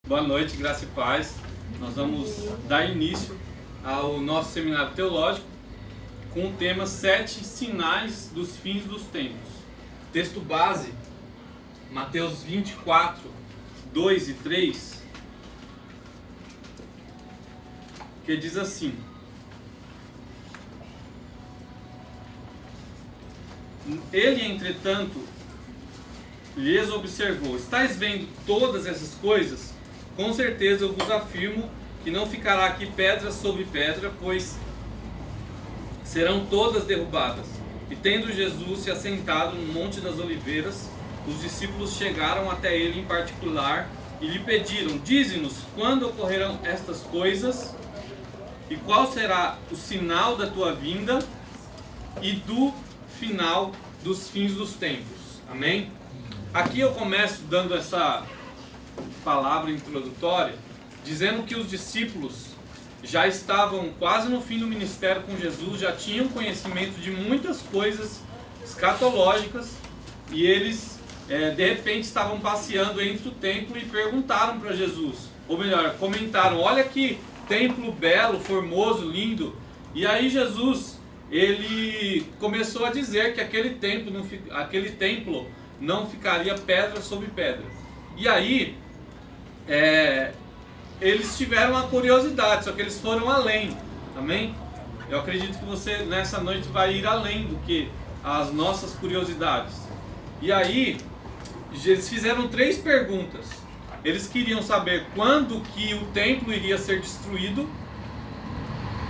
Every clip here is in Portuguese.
Boa noite, graça e paz. Nós vamos dar início ao nosso seminário teológico com o tema 7 sinais dos fins dos tempos. Texto base, Mateus 24, 2 e 3, que diz assim: Ele, entretanto, lhes observou: estais vendo todas essas coisas? Com certeza eu vos afirmo que não ficará aqui pedra sobre pedra, pois serão todas derrubadas. E tendo Jesus se assentado no Monte das Oliveiras, os discípulos chegaram até ele em particular e lhe pediram: dize-nos quando ocorrerão estas coisas e qual será o sinal da tua vinda e do final dos fins dos tempos. Amém? Aqui eu começo dando essa palavra introdutória, dizendo que os discípulos já estavam quase no fim do ministério com Jesus, já tinham conhecimento de muitas coisas escatológicas, e eles de repente estavam passeando entre o templo e perguntaram para Jesus, ou melhor, comentaram: olha que templo belo, formoso, lindo. E aí Jesus, ele começou a dizer que aquele templo não ficaria pedra sobre pedra. E aí eles tiveram uma curiosidade, só que eles foram além. Amém? Eu acredito que você nessa noite vai ir além do que as nossas curiosidades. E aí eles fizeram 3 perguntas. Eles queriam saber quando que o templo iria ser destruído.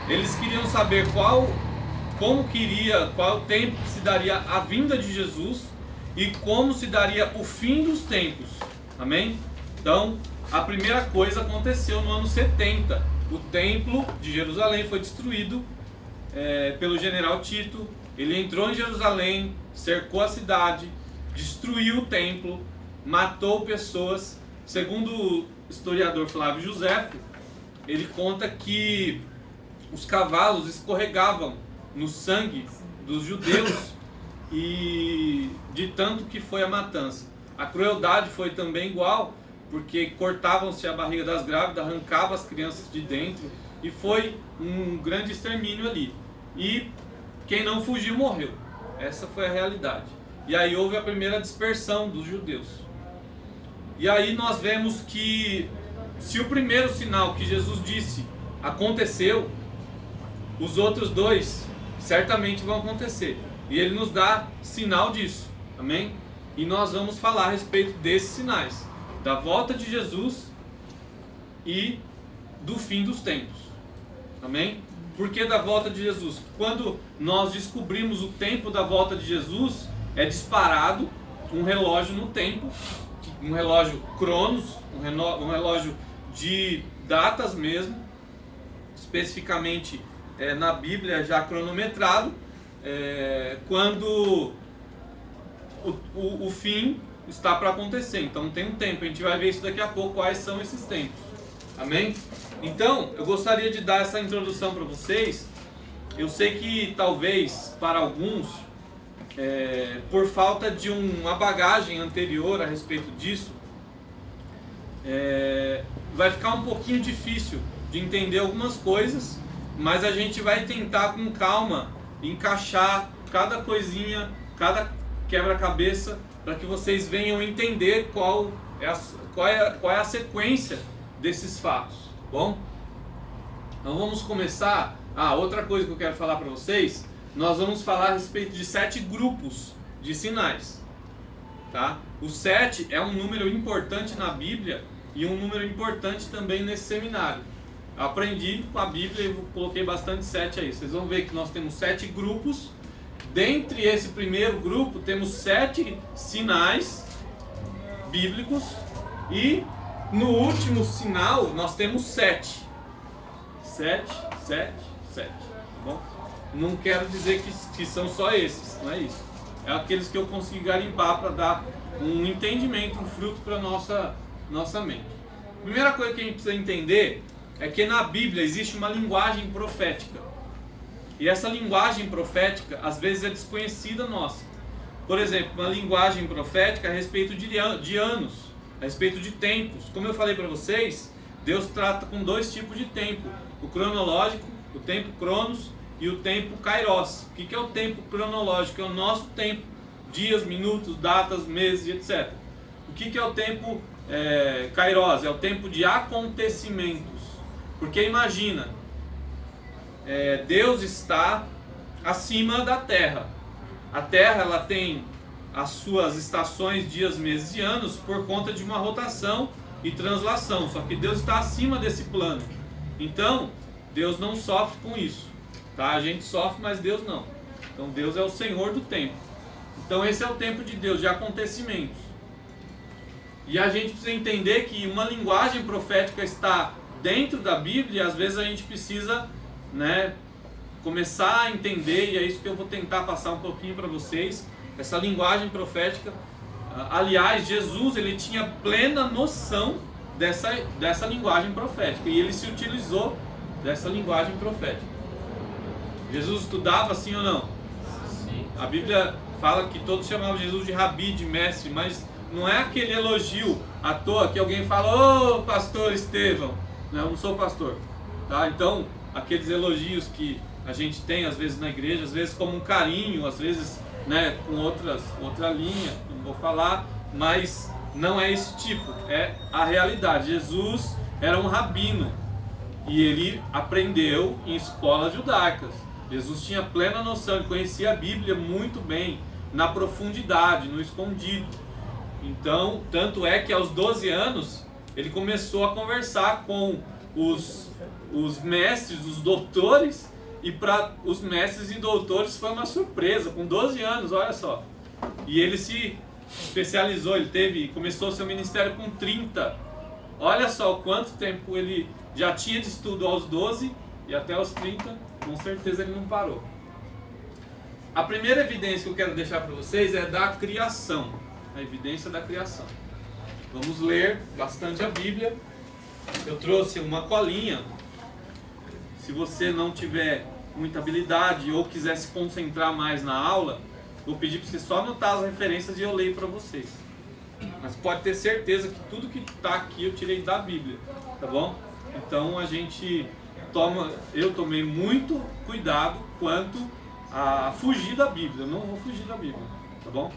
Eles queriam saber qual tempo que se daria a vinda de Jesus e como se daria o fim dos tempos. Amém? Então, a primeira coisa aconteceu no ano 70. O templo de Jerusalém foi destruído pelo general Tito. Ele entrou em Jerusalém, cercou a cidade, destruiu o templo, matou pessoas. Segundo o historiador Flávio Joséfo, ele conta que os cavalos escorregavam no sangue dos judeus e de tanto que foi a matança. A crueldade foi também igual, porque cortavam-se a barriga das grávidas, arrancavam as crianças de dentro, e foi um grande extermínio ali. E quem não fugiu morreu. Essa foi a realidade. E aí houve a primeira dispersão dos judeus. E aí nós vemos que se o primeiro sinal que Jesus disse aconteceu, os outros 2 certamente vão acontecer. E ele nos dá sinal disso. Amém? E nós vamos falar a respeito desses sinais, da volta de Jesus e do fim dos tempos. Amém? Por que da volta de Jesus? Quando nós descobrimos o tempo da volta de Jesus, é disparado um relógio no tempo, um relógio Cronos, um relógio de datas mesmo, especificamente na Bíblia já cronometrado, quando o fim está para acontecer. Então tem um tempo, a gente vai ver isso daqui a pouco, quais são esses tempos. Amém? Então, eu gostaria de dar essa introdução para vocês. Eu sei que talvez para alguns, por falta de uma bagagem anterior a respeito disso, vai ficar um pouquinho difícil de entender algumas coisas, mas a gente vai tentar com calma encaixar cada coisinha, cada quebra-cabeça, para que vocês venham entender qual é a sequência desses fatos, tá bom? Então vamos começar. Outra coisa que eu quero falar para vocês, nós vamos falar a respeito de 7 grupos de sinais, tá? O 7 é um número importante na Bíblia e um número importante também nesse seminário. Eu aprendi com a Bíblia e coloquei bastante 7 aí. Vocês vão ver que nós temos 7 grupos. Dentre esse primeiro grupo, temos 7 sinais bíblicos. E no último sinal, nós temos 7. 7, 7, 7. Tá bom? Não quero dizer que são só esses, não é isso. É aqueles que eu consegui garimpar para dar um entendimento, um fruto para a nossa mente. A primeira coisa que a gente precisa entender é que na Bíblia existe uma linguagem profética. E essa linguagem profética, às vezes, é desconhecida nossa. Por exemplo, uma linguagem profética a respeito de anos. a respeito de tempos. Como eu falei para vocês, Deus trata com dois tipos de tempo: o cronológico, o tempo cronos, e o tempo kairos. O que é o tempo cronológico? É o nosso tempo, dias, minutos, datas, meses, etc. O que é o tempo kairos? É o tempo de acontecimentos. Porque imagina, Deus está acima da Terra. A Terra, ela tem as suas estações, dias, meses e anos por conta de uma rotação e translação. Só que Deus está acima desse plano. Então, Deus não sofre com isso. Tá? A gente sofre, mas Deus não. Então, Deus é o Senhor do tempo. Então, esse é o tempo de Deus, de acontecimentos. E a gente precisa entender que uma linguagem profética está dentro da Bíblia, e às vezes a gente precisa, né, começar a entender, e é isso que eu vou tentar passar um pouquinho para vocês, essa linguagem profética. Aliás, Jesus, ele tinha plena noção dessa linguagem profética, e ele se utilizou dessa linguagem profética. Jesus estudava, sim ou não? Sim. A Bíblia fala que todos chamavam Jesus de rabi, de mestre, mas não é aquele elogio à toa que alguém fala: ô pastor Estevão. Não, eu não sou pastor, tá? Então, aqueles elogios que a gente tem às vezes na igreja, às vezes como um carinho, às vezes, né, com outra linha, não vou falar, mas não é esse tipo, é a realidade. Jesus era um rabino e ele aprendeu em escolas judaicas. Jesus tinha plena noção, ele conhecia a Bíblia muito bem, na profundidade, no escondido. Então, tanto é que aos 12 anos ele começou a conversar com os mestres, os doutores, e para os mestres e doutores foi uma surpresa, com 12 anos, olha só. E ele se especializou, começou seu ministério com 30. Olha só quanto tempo ele já tinha de estudo aos 12 e até aos 30, com certeza ele não parou. A primeira evidência que eu quero deixar para vocês é da criação, a evidência da criação. Vamos ler bastante a Bíblia. Eu trouxe uma colinha. Se você não tiver muita habilidade ou quiser se concentrar mais na aula, vou pedir para você só anotar as referências e eu leio para vocês. Mas pode ter certeza que tudo que está aqui eu tirei da Bíblia, tá bom? Então eu tomei muito cuidado quanto a fugir da Bíblia. Eu não vou fugir da Bíblia, tá bom?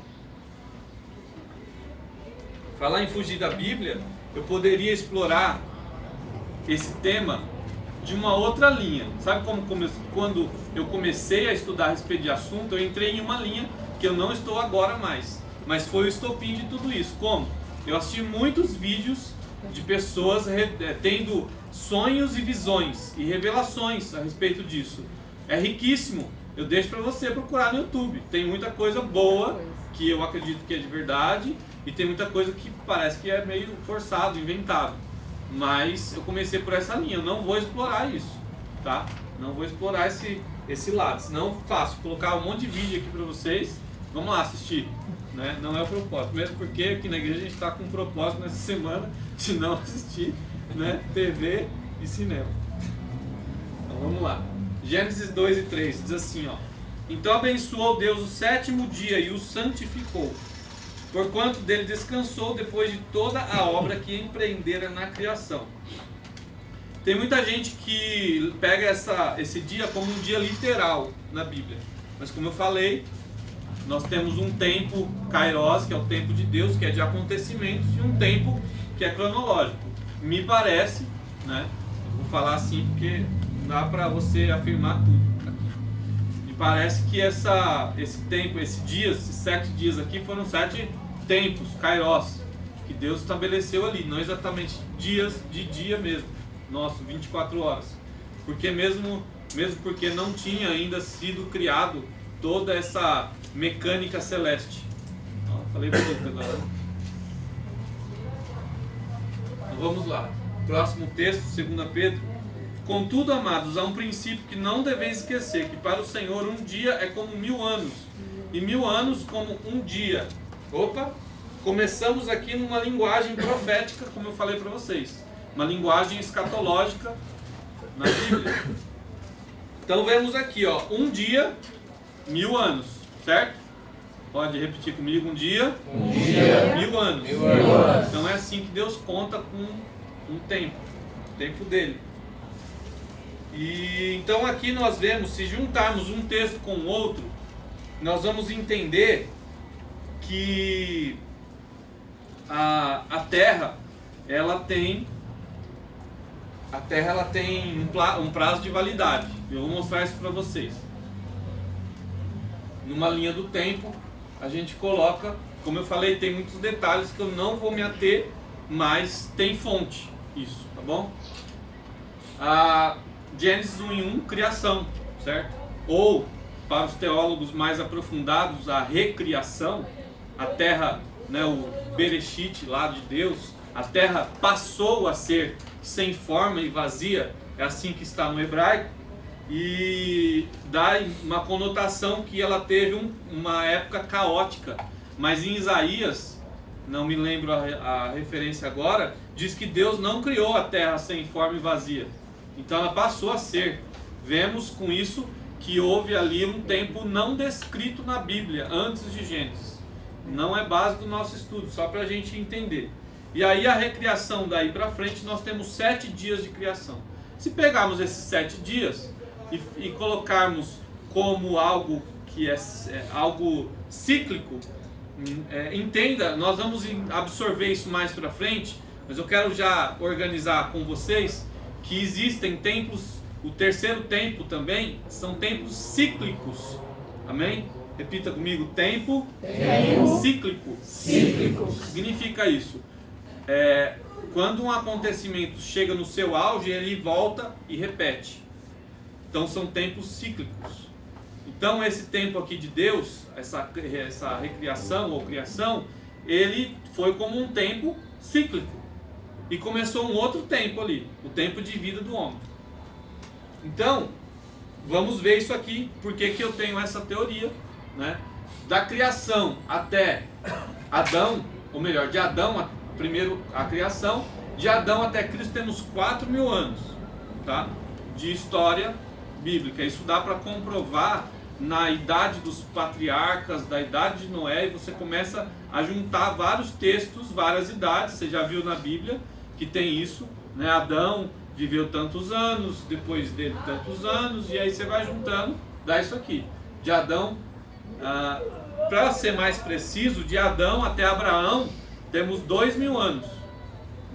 Falar em fugir da Bíblia, eu poderia explorar esse tema de uma outra linha. Sabe quando eu comecei a estudar a respeito de assunto, eu entrei em uma linha que eu não estou agora mais, mas foi o estopim de tudo isso. Como? Eu assisti muitos vídeos de pessoas tendo sonhos e visões e revelações a respeito disso. É riquíssimo. Eu deixo para você procurar no YouTube. Tem muita coisa boa que eu acredito que é de verdade, e tem muita coisa que parece que é meio forçado, inventado. Mas eu comecei por essa linha, eu não vou explorar isso, tá? Não vou explorar esse lado, senão faço colocar um monte de vídeo aqui para vocês. Vamos lá assistir, né? Não é o propósito, mesmo porque aqui na igreja a gente está com um propósito nessa semana de não assistir, né, TV e cinema. Então vamos lá. Gênesis 2 e 3 diz assim, ó: então abençoou Deus o sétimo dia e o santificou, porquanto dele descansou depois de toda a obra que empreendera na criação. Tem muita gente que pega esse dia como um dia literal na Bíblia, mas como eu falei, nós temos um tempo kairos, que é o tempo de Deus, que é de acontecimentos, e um tempo que é cronológico. Me parece, né, eu vou falar assim porque dá para você afirmar tudo. Me parece que esse tempo, esses 7 dias aqui foram 7 tempos, kairos, que Deus estabeleceu ali, não exatamente dias de dia mesmo, nosso 24 horas, porque mesmo porque não tinha ainda sido criado toda essa mecânica celeste. Falei pouco agora. Então vamos lá, próximo texto, 2 Pedro. Contudo, amados, há um princípio que não deveis esquecer, que para o Senhor um dia é como 1000 anos, e 1000 anos como um dia. Opa! Começamos aqui numa linguagem profética, como eu falei para vocês. Uma linguagem escatológica na Bíblia. Então vemos aqui, ó, um dia, 1000 anos, certo? Pode repetir comigo, um dia, 1000 anos. 1000 anos. Então é assim que Deus conta com um tempo, o tempo dele. E então aqui nós vemos, se juntarmos um texto com o outro, nós vamos entender que a Terra ela tem um prazo de validade. Eu vou mostrar isso para vocês. Numa linha do tempo, a gente coloca, como eu falei, tem muitos detalhes que eu não vou me ater, mas tem fonte, isso, tá bom? Gênesis 1:1, criação, certo? Ou, para os teólogos mais aprofundados, a recriação, a terra, né, o Bereshit lá de Deus, a terra passou a ser sem forma e vazia, é assim que está no hebraico, e dá uma conotação que ela teve uma época caótica, mas em Isaías, não me lembro a referência agora, diz que Deus não criou a terra sem forma e vazia, então ela passou a ser. Vemos com isso que houve ali um tempo não descrito na Bíblia, antes de Gênesis. Não é base do nosso estudo, só para a gente entender. E aí a recriação daí para frente, nós temos 7 dias de criação. Se pegarmos esses 7 dias e colocarmos como algo que é algo cíclico, entenda, nós vamos absorver isso mais para frente, mas eu quero já organizar com vocês que existem tempos, o terceiro tempo também, são tempos cíclicos. Amém? Repita comigo, tempo cíclico. Cíclico. O que significa isso? Quando um acontecimento chega no seu auge, ele volta e repete. Então são tempos cíclicos. Então esse tempo aqui de Deus, essa recriação ou criação, ele foi como um tempo cíclico. E começou um outro tempo ali, o tempo de vida do homem. Então, vamos ver isso aqui, porque que eu tenho essa teoria, né? Da criação até Adão, ou melhor, de Adão, primeiro a criação, de Adão até Cristo temos 4.000 anos, tá? De história bíblica. Isso dá para comprovar na idade dos patriarcas, da idade de Noé, e você começa a juntar vários textos, várias idades. Você já viu na Bíblia que tem isso, né? Adão viveu tantos anos, depois dele tantos anos, e aí você vai juntando, dá isso aqui. De Adão, para ser mais preciso, de Adão até Abraão, temos 2.000 anos.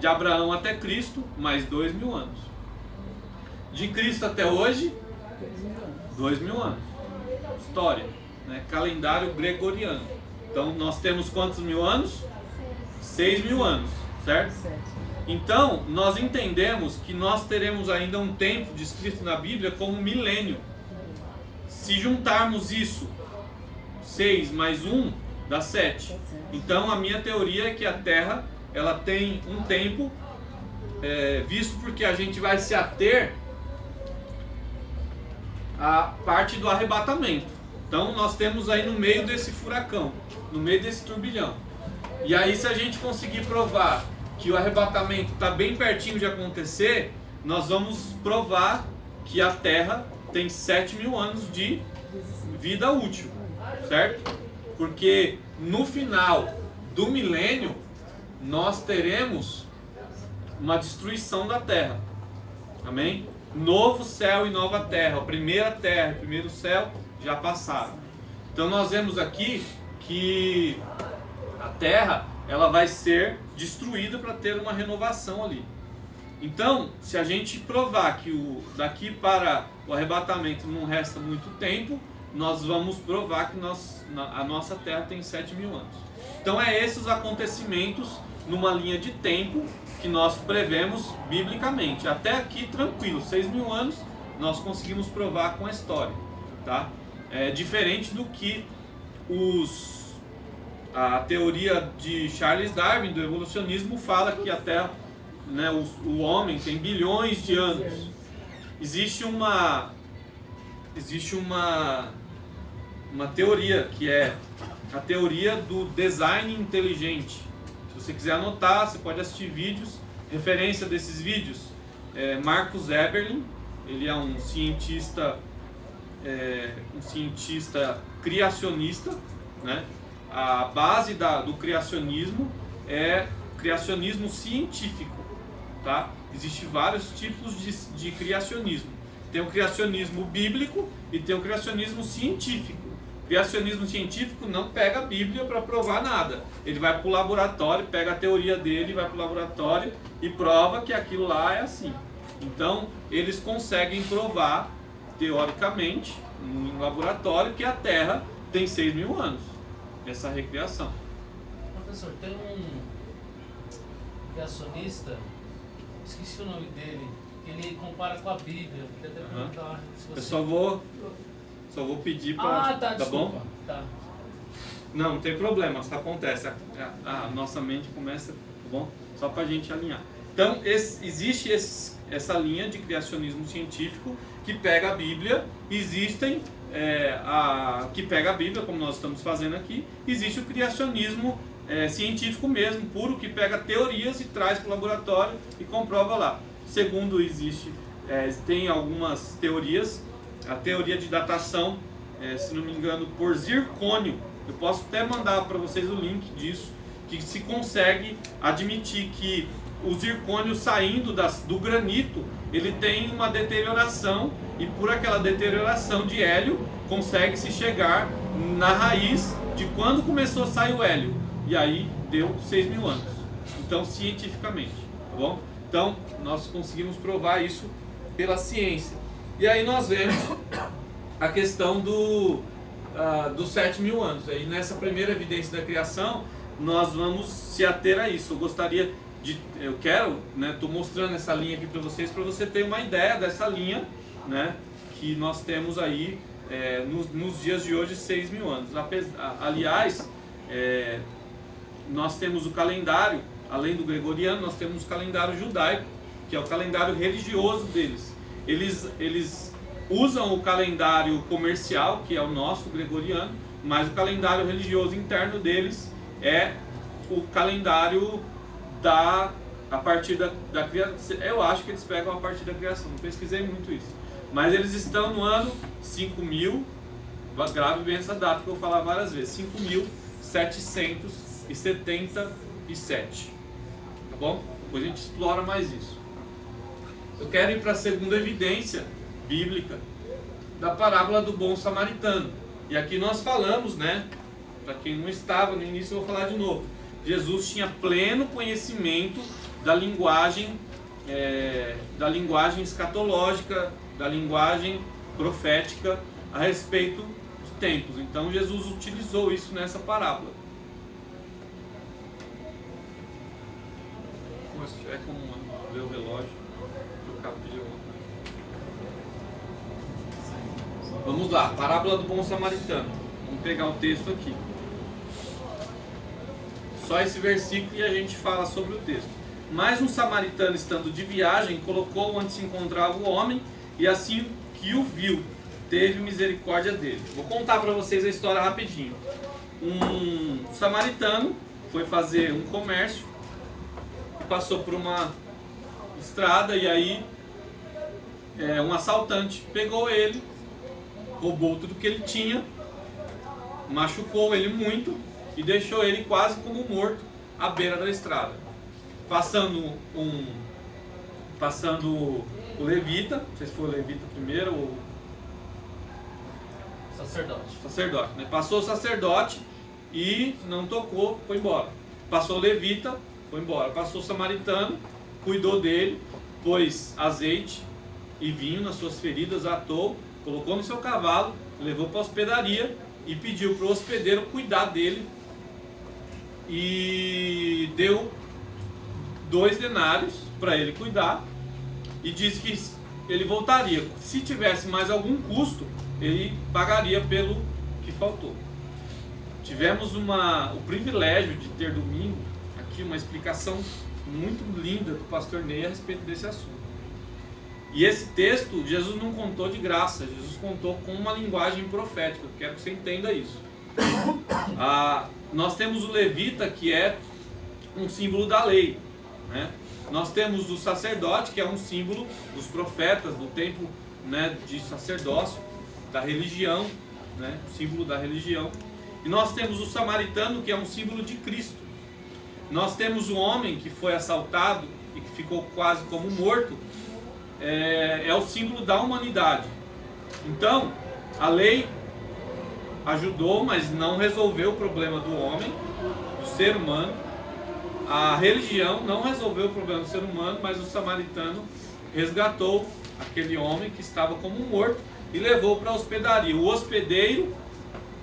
De Abraão até Cristo, mais 2.000 anos. De Cristo até hoje, 2.000 anos. História, né? Calendário gregoriano. Então nós temos quantos mil anos? 6.000 anos, certo? Então nós entendemos que nós teremos ainda um tempo descrito na Bíblia como milênio. Se juntarmos isso, 6 mais 1 dá 7. Então a minha teoria é que a Terra ela tem um tempo, visto porque a gente vai se ater à parte do arrebatamento. Então nós temos aí no meio desse furacão, no meio desse turbilhão. E aí se a gente conseguir provar que o arrebatamento está bem pertinho de acontecer, nós vamos provar que a Terra tem 7.000 anos de vida útil, certo? Porque no final do milênio nós teremos uma destruição da Terra, amém? Novo céu e nova terra, a primeira terra, o primeiro céu já passaram. Então nós vemos aqui que a Terra ela vai ser destruída para ter uma renovação ali. Então, se a gente provar que daqui para o arrebatamento não resta muito tempo, nós vamos provar que a nossa Terra tem 7.000 anos. Então esses os acontecimentos numa linha de tempo que nós prevemos biblicamente. Até aqui tranquilo, 6.000 anos nós conseguimos provar com a história, tá? É diferente do que a teoria de Charles Darwin do evolucionismo fala que a Terra, né, o homem tem bilhões de anos. Existe uma teoria que é a teoria do design inteligente. Se você quiser anotar, você pode assistir vídeos. Referência desses vídeos é Marcus Eberlin. Ele é um cientista criacionista, né? a base do criacionismo é criacionismo científico, tá? Existem vários tipos de criacionismo. Tem o criacionismo bíblico e tem o criacionismo científico. O criacionismo científico não pega a Bíblia para provar nada. Ele vai para o laboratório, pega a teoria dele, vai para o laboratório e prova que aquilo lá é assim. Então, eles conseguem provar, teoricamente, em laboratório, que a Terra tem 6.000 anos. Essa recriação. Professor, tem um criacionista, esqueci o nome dele, que ele compara com a Bíblia. Até perguntar se você... Eu só vou pedir para... tá bom? Tá. Não tem problema, isso acontece. A nossa mente começa, tá bom? Só para a gente alinhar. Então, existe essa linha de criacionismo científico que pega a Bíblia, existem... que pega a Bíblia, como nós estamos fazendo aqui. Existe o criacionismo científico mesmo, puro, que pega teorias e traz para o laboratório e comprova lá. Segundo, tem algumas teorias, a teoria de datação, se não me engano, por zircônio. Eu posso até mandar para vocês o link disso, que se consegue admitir que o zircônio saindo do granito, ele tem uma deterioração, e por aquela deterioração de hélio, consegue-se chegar na raiz de quando começou a sair o hélio. E aí deu 6.000 anos. Então, cientificamente, tá bom? Então, nós conseguimos provar isso pela ciência. E aí nós vemos a questão dos 7.000 anos. Aí nessa primeira evidência da criação, nós vamos se ater a isso. Eu quero, né, estou mostrando essa linha aqui para você ter uma ideia dessa linha, né, que nós temos aí nos dias de hoje 6.000 anos. Aliás, nós temos o calendário, além do gregoriano, nós temos o calendário judaico, que é o calendário religioso deles. Eles usam o calendário comercial, que é o nosso gregoriano, mas o calendário religioso interno deles é o calendário a partir da criação. Eu acho que eles pegam a partir da criação, não pesquisei muito isso. Mas eles estão no ano 5.000, grave bem essa data que eu vou falar várias vezes, 5.777. Tá bom? Depois a gente explora mais isso. Eu quero ir para a segunda evidência bíblica da parábola do bom samaritano. E aqui nós falamos, né? Para quem não estava no início, eu vou falar de novo. Jesus tinha pleno conhecimento da linguagem escatológica, da linguagem profética a respeito dos tempos. Então Jesus utilizou isso nessa parábola. Como se tiver como ver o relógio, trocar pneu. Vamos lá, parábola do bom samaritano. Vamos pegar o texto aqui. Só esse versículo e a gente fala sobre o texto. Mas um samaritano, estando de viagem, colocou onde se encontrava o homem, e assim que o viu, teve misericórdia dele. Vou contar para vocês a história rapidinho. Um samaritano foi fazer um comércio, passou por uma estrada, e aí um assaltante pegou ele, roubou tudo que ele tinha, machucou ele muito e deixou ele quase como morto à beira da estrada. Passando o levita, não sei se foi o levita primeiro ou sacerdote, né? Passou o sacerdote e não tocou, foi embora. Passou o levita, foi embora. Passou o samaritano, cuidou dele, pôs azeite e vinho nas suas feridas, atou, colocou no seu cavalo, levou para a hospedaria e pediu para o hospedeiro cuidar dele, e deu 2 denários para ele cuidar, e disse que ele voltaria. Se tivesse mais algum custo, ele pagaria pelo que faltou. Tivemos o privilégio de ter domingo aqui uma explicação muito linda do pastor Ney a respeito desse assunto. E esse texto, Jesus não contou de graça, Jesus contou com uma linguagem profética. Eu quero que você entenda isso. Nós temos o levita, que é um símbolo da lei, né? Nós temos o sacerdote, que é um símbolo dos profetas, do tempo, né, de sacerdócio, da religião, né? Símbolo da religião. E nós temos o samaritano, que é um símbolo de Cristo. Nós temos o homem que foi assaltado e que ficou quase como morto, é o símbolo da humanidade. Então, a lei ajudou, mas não resolveu o problema do homem, do ser humano. A religião não resolveu o problema do ser humano, mas o samaritano resgatou aquele homem que estava como morto e levou para a hospedaria. O hospedeiro,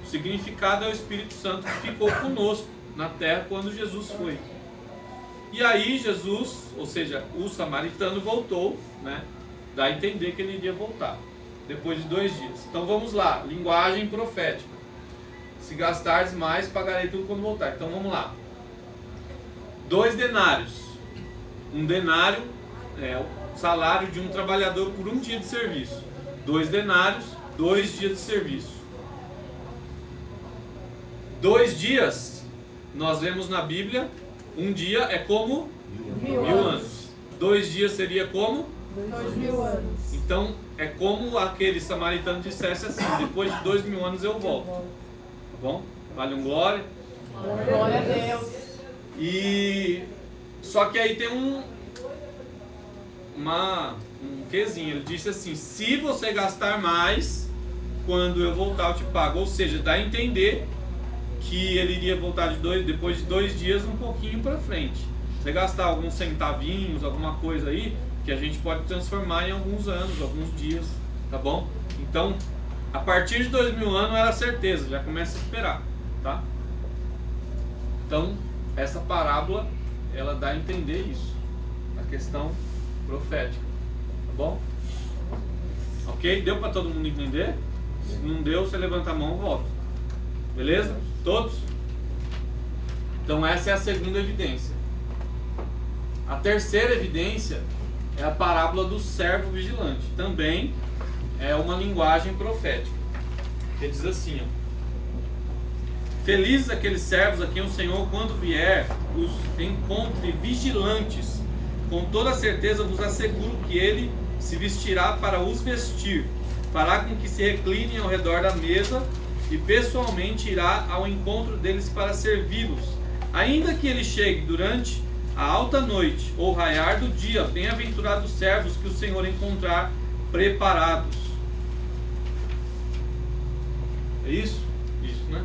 o significado é o Espírito Santo que ficou conosco na terra quando Jesus foi. E aí Jesus, ou seja, o samaritano voltou, né? Dá a entender que ele iria voltar depois de 2 dias. Então vamos lá, linguagem profética. Se gastares mais, pagarei tudo quando voltar. Então vamos lá. 2 denários. Um denário é o salário de um trabalhador por 1 dia de serviço. 2 denários, 2 dias de serviço. 2 dias, nós vemos na Bíblia, 1 dia é como 1000 anos. 2 dias seria como 2000 anos. Então é como aquele samaritano dissesse assim: depois de 2000 anos eu volto. Tá bom? Vale um glória. Glória a Deus. E só que aí tem um quezinho. Ele disse assim: se você gastar mais, quando eu voltar eu te pago. Ou seja, dá a entender que ele iria voltar depois de 2 dias um pouquinho para frente. Você gastar alguns centavinhos, alguma coisa aí, que a gente pode transformar em alguns anos, alguns dias, tá bom? Então, a partir de 2000 anos era certeza, já começa a esperar, tá? Então, essa parábola, ela dá a entender isso, a questão profética, tá bom? Ok? Deu para todo mundo entender? Se não deu, você levanta a mão e volta. Beleza? Todos? Então essa é a segunda evidência. A terceira evidência é a parábola do servo vigilante. Também é uma linguagem profética. Que diz assim, ó: felizes aqueles servos a quem o Senhor, quando vier, os encontre vigilantes. Com toda certeza vos asseguro que ele se vestirá para os vestir, fará com que se reclinem ao redor da mesa e pessoalmente irá ao encontro deles para servi-los. Ainda que ele chegue durante a alta noite ou raiar do dia, bem-aventurados servos que o Senhor encontrar preparados. É isso? Isso, né?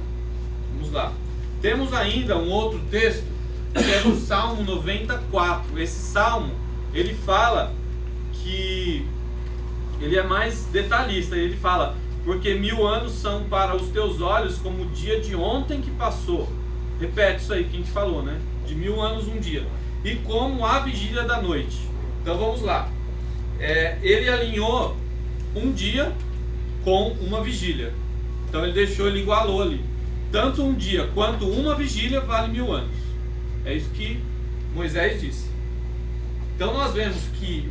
Vamos lá. Temos ainda um outro texto, que é do Salmo 94. Esse salmo, ele fala que ele é mais detalhista. Ele fala: porque 1000 anos são para os teus olhos como o dia de ontem que passou. Repete isso aí que a gente falou, né? De 1000 anos um dia. E como a vigília da noite. Então vamos lá. Ele alinhou um dia com uma vigília. Então ele igualou ali. Tanto um dia quanto uma vigília vale 1000 anos. É isso que Moisés disse. Então nós vemos que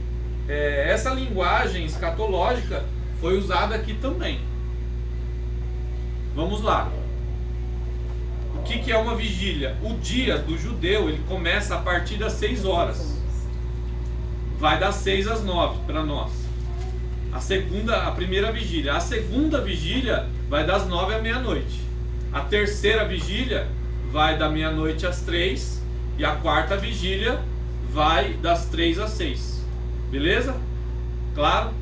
essa linguagem escatológica foi usada aqui também. Vamos lá. O que é uma vigília? O dia do judeu, ele começa a partir das 6 horas. Vai das 6 às 9 para nós. A primeira vigília. A segunda vigília vai das 9 à meia-noite. A terceira vigília vai da meia-noite às 3. E a quarta vigília vai das 3 às 6. Beleza? Claro?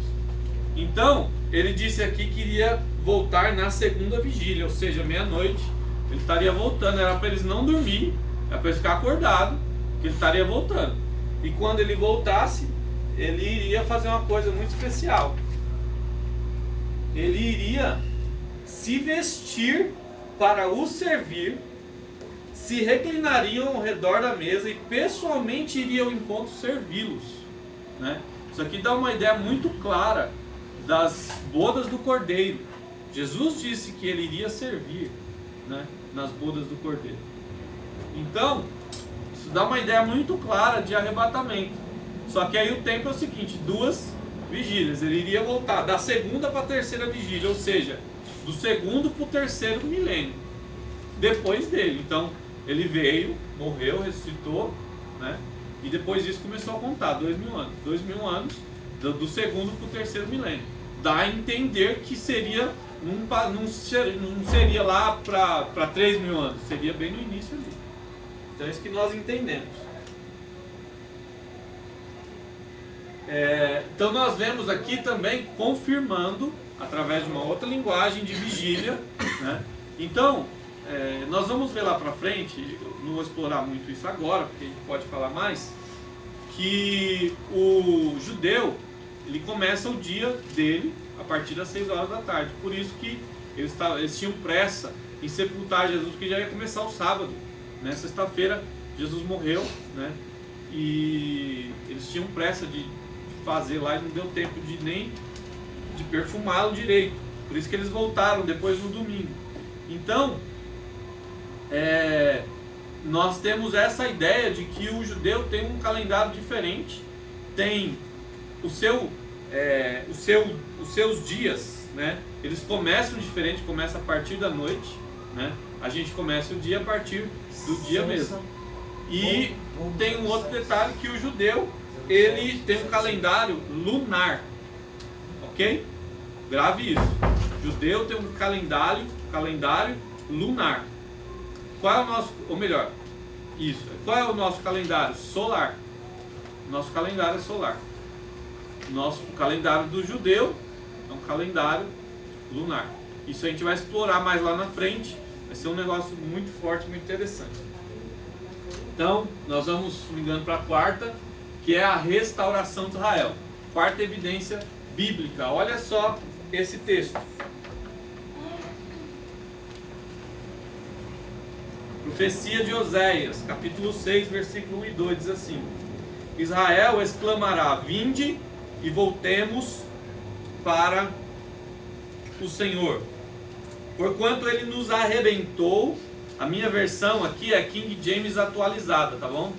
Então, ele disse aqui que iria voltar na segunda vigília, ou seja, meia-noite. Ele estaria voltando, era para eles não dormir, era para eles ficar acordados, que ele estaria voltando. E quando ele voltasse, ele iria fazer uma coisa muito especial. Ele iria se vestir para o servir, se reclinariam ao redor da mesa e pessoalmente iria ao encontro servi-los, né? Isso aqui dá uma ideia muito clara das bodas do Cordeiro. Jesus disse que ele iria servir, né, nas bodas do Cordeiro. Então, isso dá uma ideia muito clara de arrebatamento. Só que aí o tempo é o seguinte: 2 vigílias. Ele iria voltar da segunda para a terceira vigília, ou seja, do segundo para o terceiro milênio depois dele. Então, ele veio, morreu, ressuscitou, né? E depois disso começou a contar 2000 anos. 2000 anos do segundo para o terceiro milênio. dá a entender que seria, não seria lá para 3 mil anos, seria bem no início ali. Então é isso que nós entendemos. Então nós vemos aqui também confirmando, através de uma outra linguagem de vigília, né? Então, nós vamos ver lá para frente, não vou explorar muito isso agora, porque a gente pode falar mais, que o judeu, ele começa o dia dele a partir das 6 horas da tarde. Por isso que eles tinham pressa em sepultar Jesus, porque já ia começar o sábado, né? Sexta-feira Jesus morreu, né? E eles tinham pressa de fazer lá e não deu tempo nem de perfumá-lo direito. Por isso que eles voltaram depois no domingo. Então, nós temos essa ideia de que o judeu tem um calendário diferente, tem os seus dias, né? Eles começam diferente, começa a partir da noite, né? A gente começa o dia a partir do dia mesmo. E tem um outro detalhe, que o judeu, ele tem um calendário lunar, ok? Grave isso. O judeu tem um calendário lunar. Qual é o nosso, ou melhor, isso. Qual é o nosso calendário? Solar. Nosso calendário é solar. O calendário do judeu é um calendário lunar. Isso a gente vai explorar mais lá na frente. Vai ser um negócio muito forte, muito interessante. Então, nós vamos, se não me engano, para a quarta, que é a restauração de Israel. Quarta evidência bíblica. Olha só esse texto. Profecia de Oséias, capítulo 6, versículo 1 e 2, diz assim: Israel exclamará: vinde e voltemos para o Senhor, porquanto ele nos arrebentou. A minha versão aqui é King James atualizada, tá bom?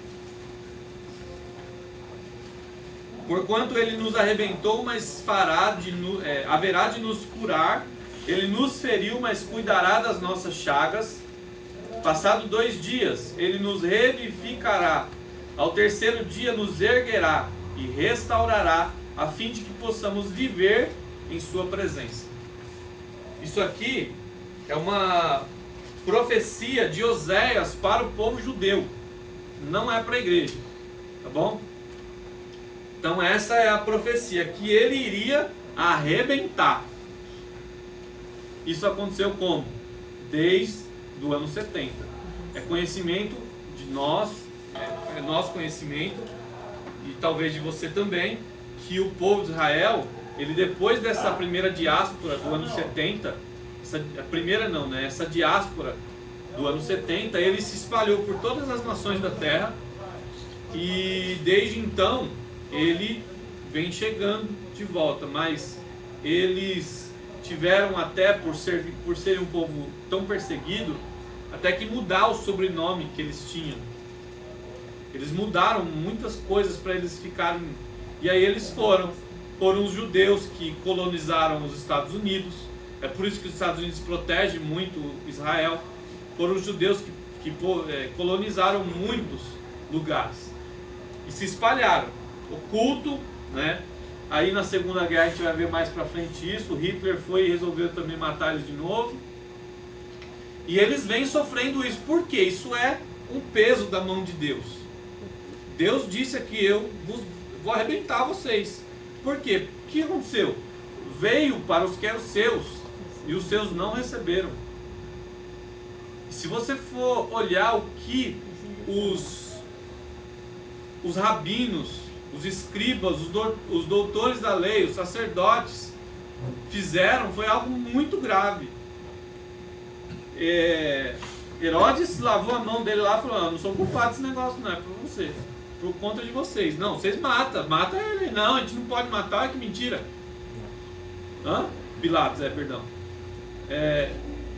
Porquanto ele nos arrebentou, mas haverá de nos curar. Ele nos feriu, mas cuidará das nossas chagas. Passado 2 dias, ele nos revivificará. Ao terceiro dia nos erguerá e restaurará, a fim de que possamos viver em sua presença. Isso aqui é uma profecia de Oséias para o povo judeu, não é para a igreja, tá bom? Então essa é a profecia, que ele iria arrebentar. Isso aconteceu como? Desde o ano 70. É conhecimento de nós, é nosso conhecimento, e talvez de você também, que o povo de Israel, ele depois dessa primeira diáspora do ano 70, essa diáspora do ano 70, ele se espalhou por todas as nações da terra, e desde então ele vem chegando de volta, mas eles tiveram até, por serem um povo tão perseguido, até que mudar o sobrenome que eles tinham. Eles mudaram muitas coisas para eles ficarem, e aí eles foram os judeus que colonizaram os Estados Unidos. É por isso que os Estados Unidos protegem muito Israel. Foram os judeus que colonizaram muitos lugares e se espalharam. Oculto, né? Aí na Segunda Guerra a gente vai ver mais pra frente isso. Hitler foi e resolveu também matar eles de novo. E eles vêm sofrendo isso. Por quê? Isso é um peso da mão de Deus. Deus disse aqui: eu vou arrebentar vocês. Por quê? O que aconteceu? Veio para os que eram seus, e os seus não receberam. Se você for olhar o que os rabinos, os escribas, os doutores da lei, os sacerdotes fizeram, foi algo muito grave. Herodes lavou a mão dele lá e falou: não sou culpado desse negócio, não é por você, por conta de vocês. Não, vocês mata ele. Não, a gente não pode matar, olha que mentira. Pilatos, perdão.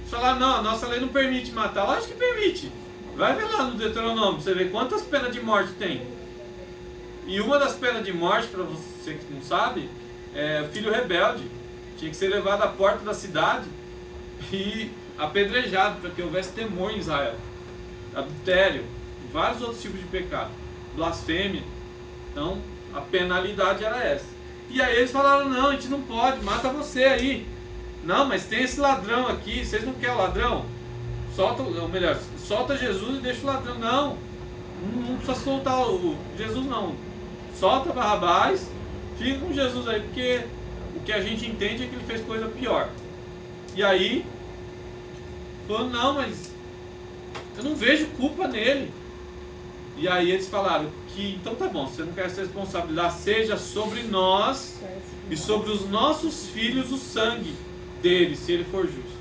Falar: não, a nossa lei não permite matar. Lógico que permite. Vai ver lá no Deuteronômio, você vê quantas penas de morte tem. E uma das penas de morte, para você que não sabe, é filho rebelde. Tinha que ser levado à porta da cidade e apedrejado, para que houvesse temor em Israel. Adultério, vários outros tipos de pecado. Blasfêmia. Então, a penalidade era essa. E aí eles falaram, não, a gente não pode, mata você aí. Não, mas tem esse ladrão aqui, vocês não querem o ladrão? Solta, ou melhor, solta Jesus e deixa o ladrão. Não precisa soltar o Jesus não. Solta Barrabás, fica com Jesus aí, porque o que a gente entende é que ele fez coisa pior. E aí, falou, não, mas eu não vejo culpa nele. E aí eles falaram que, então tá bom, você não quer essa responsabilidade, seja sobre nós e sobre os nossos filhos o sangue dele, se ele for justo.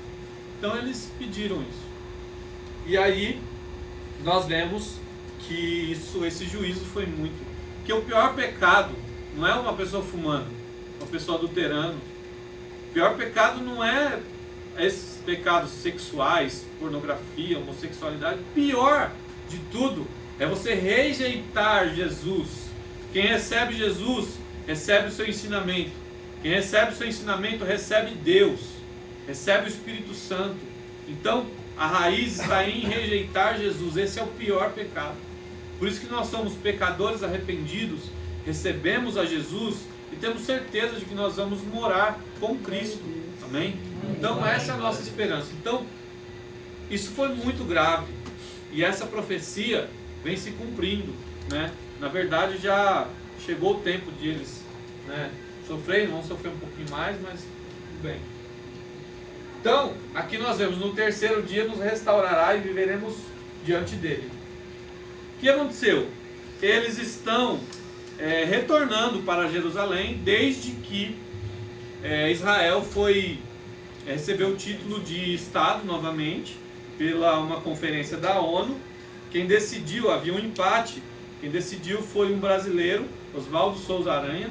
Então eles pediram isso. E aí nós vemos que esse juízo foi muito. Porque o pior pecado não é uma pessoa fumando, uma pessoa adulterando. O pior pecado não é esses pecados sexuais, pornografia, homossexualidade. O pior de tudo é você rejeitar Jesus. Quem recebe Jesus, recebe o seu ensinamento. Quem recebe o seu ensinamento, recebe Deus. Recebe o Espírito Santo. Então, a raiz está em rejeitar Jesus. Esse é o pior pecado. Por isso que nós somos pecadores arrependidos, recebemos a Jesus e temos certeza de que nós vamos morar com Cristo. Amém? Então, essa é a nossa esperança. Então, isso foi muito grave. E essa profecia vem se cumprindo, né? Na verdade já chegou o tempo de eles, né, sofrerem, vão sofrer um pouquinho mais, mas tudo bem. Então, aqui nós vemos, no terceiro dia nos restaurará e viveremos diante dele. O que aconteceu? Eles estão retornando para Jerusalém desde que Israel recebeu o título de Estado novamente pela uma conferência da ONU. Quem decidiu, havia um empate, quem decidiu foi um brasileiro, Oswaldo Souza Aranha,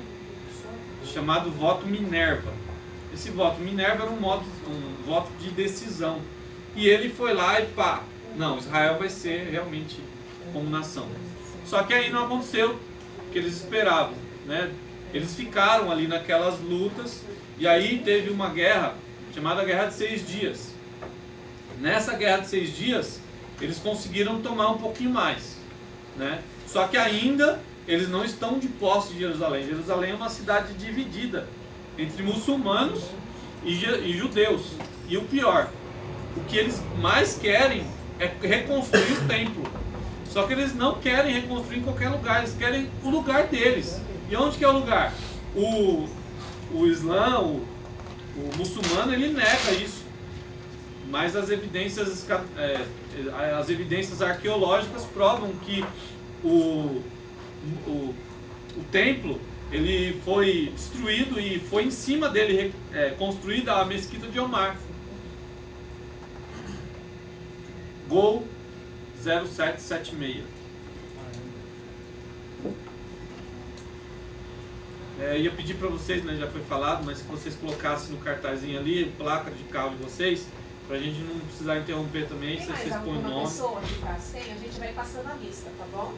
chamado voto Minerva. Esse voto Minerva era um voto de decisão. E ele foi lá e pá, não, Israel vai ser realmente como nação. Só que aí não aconteceu o que eles esperavam, né? Eles ficaram ali naquelas lutas, e aí teve uma guerra, chamada Guerra de 6 Dias. Nessa Guerra de 6 Dias, eles conseguiram tomar um pouquinho mais, né? Só que ainda eles não estão de posse de Jerusalém. Jerusalém é uma cidade dividida entre muçulmanos e judeus. E o pior, o que eles mais querem é reconstruir o templo. Só que eles não querem reconstruir em qualquer lugar, eles querem o lugar deles. E onde que é o lugar? O Islã, o muçulmano, ele nega isso. Mas as evidências arqueológicas provam que o templo ele foi destruído e foi em cima dele construída a mesquita de Omar. Gol 0776. Ia pedir para vocês, né, já foi falado, mas que vocês colocassem no cartazinho ali, placa de carro de vocês, pra gente não precisar interromper também, se vocês põem o nome. Pessoa que tá sem, a gente vai passando a lista, tá bom?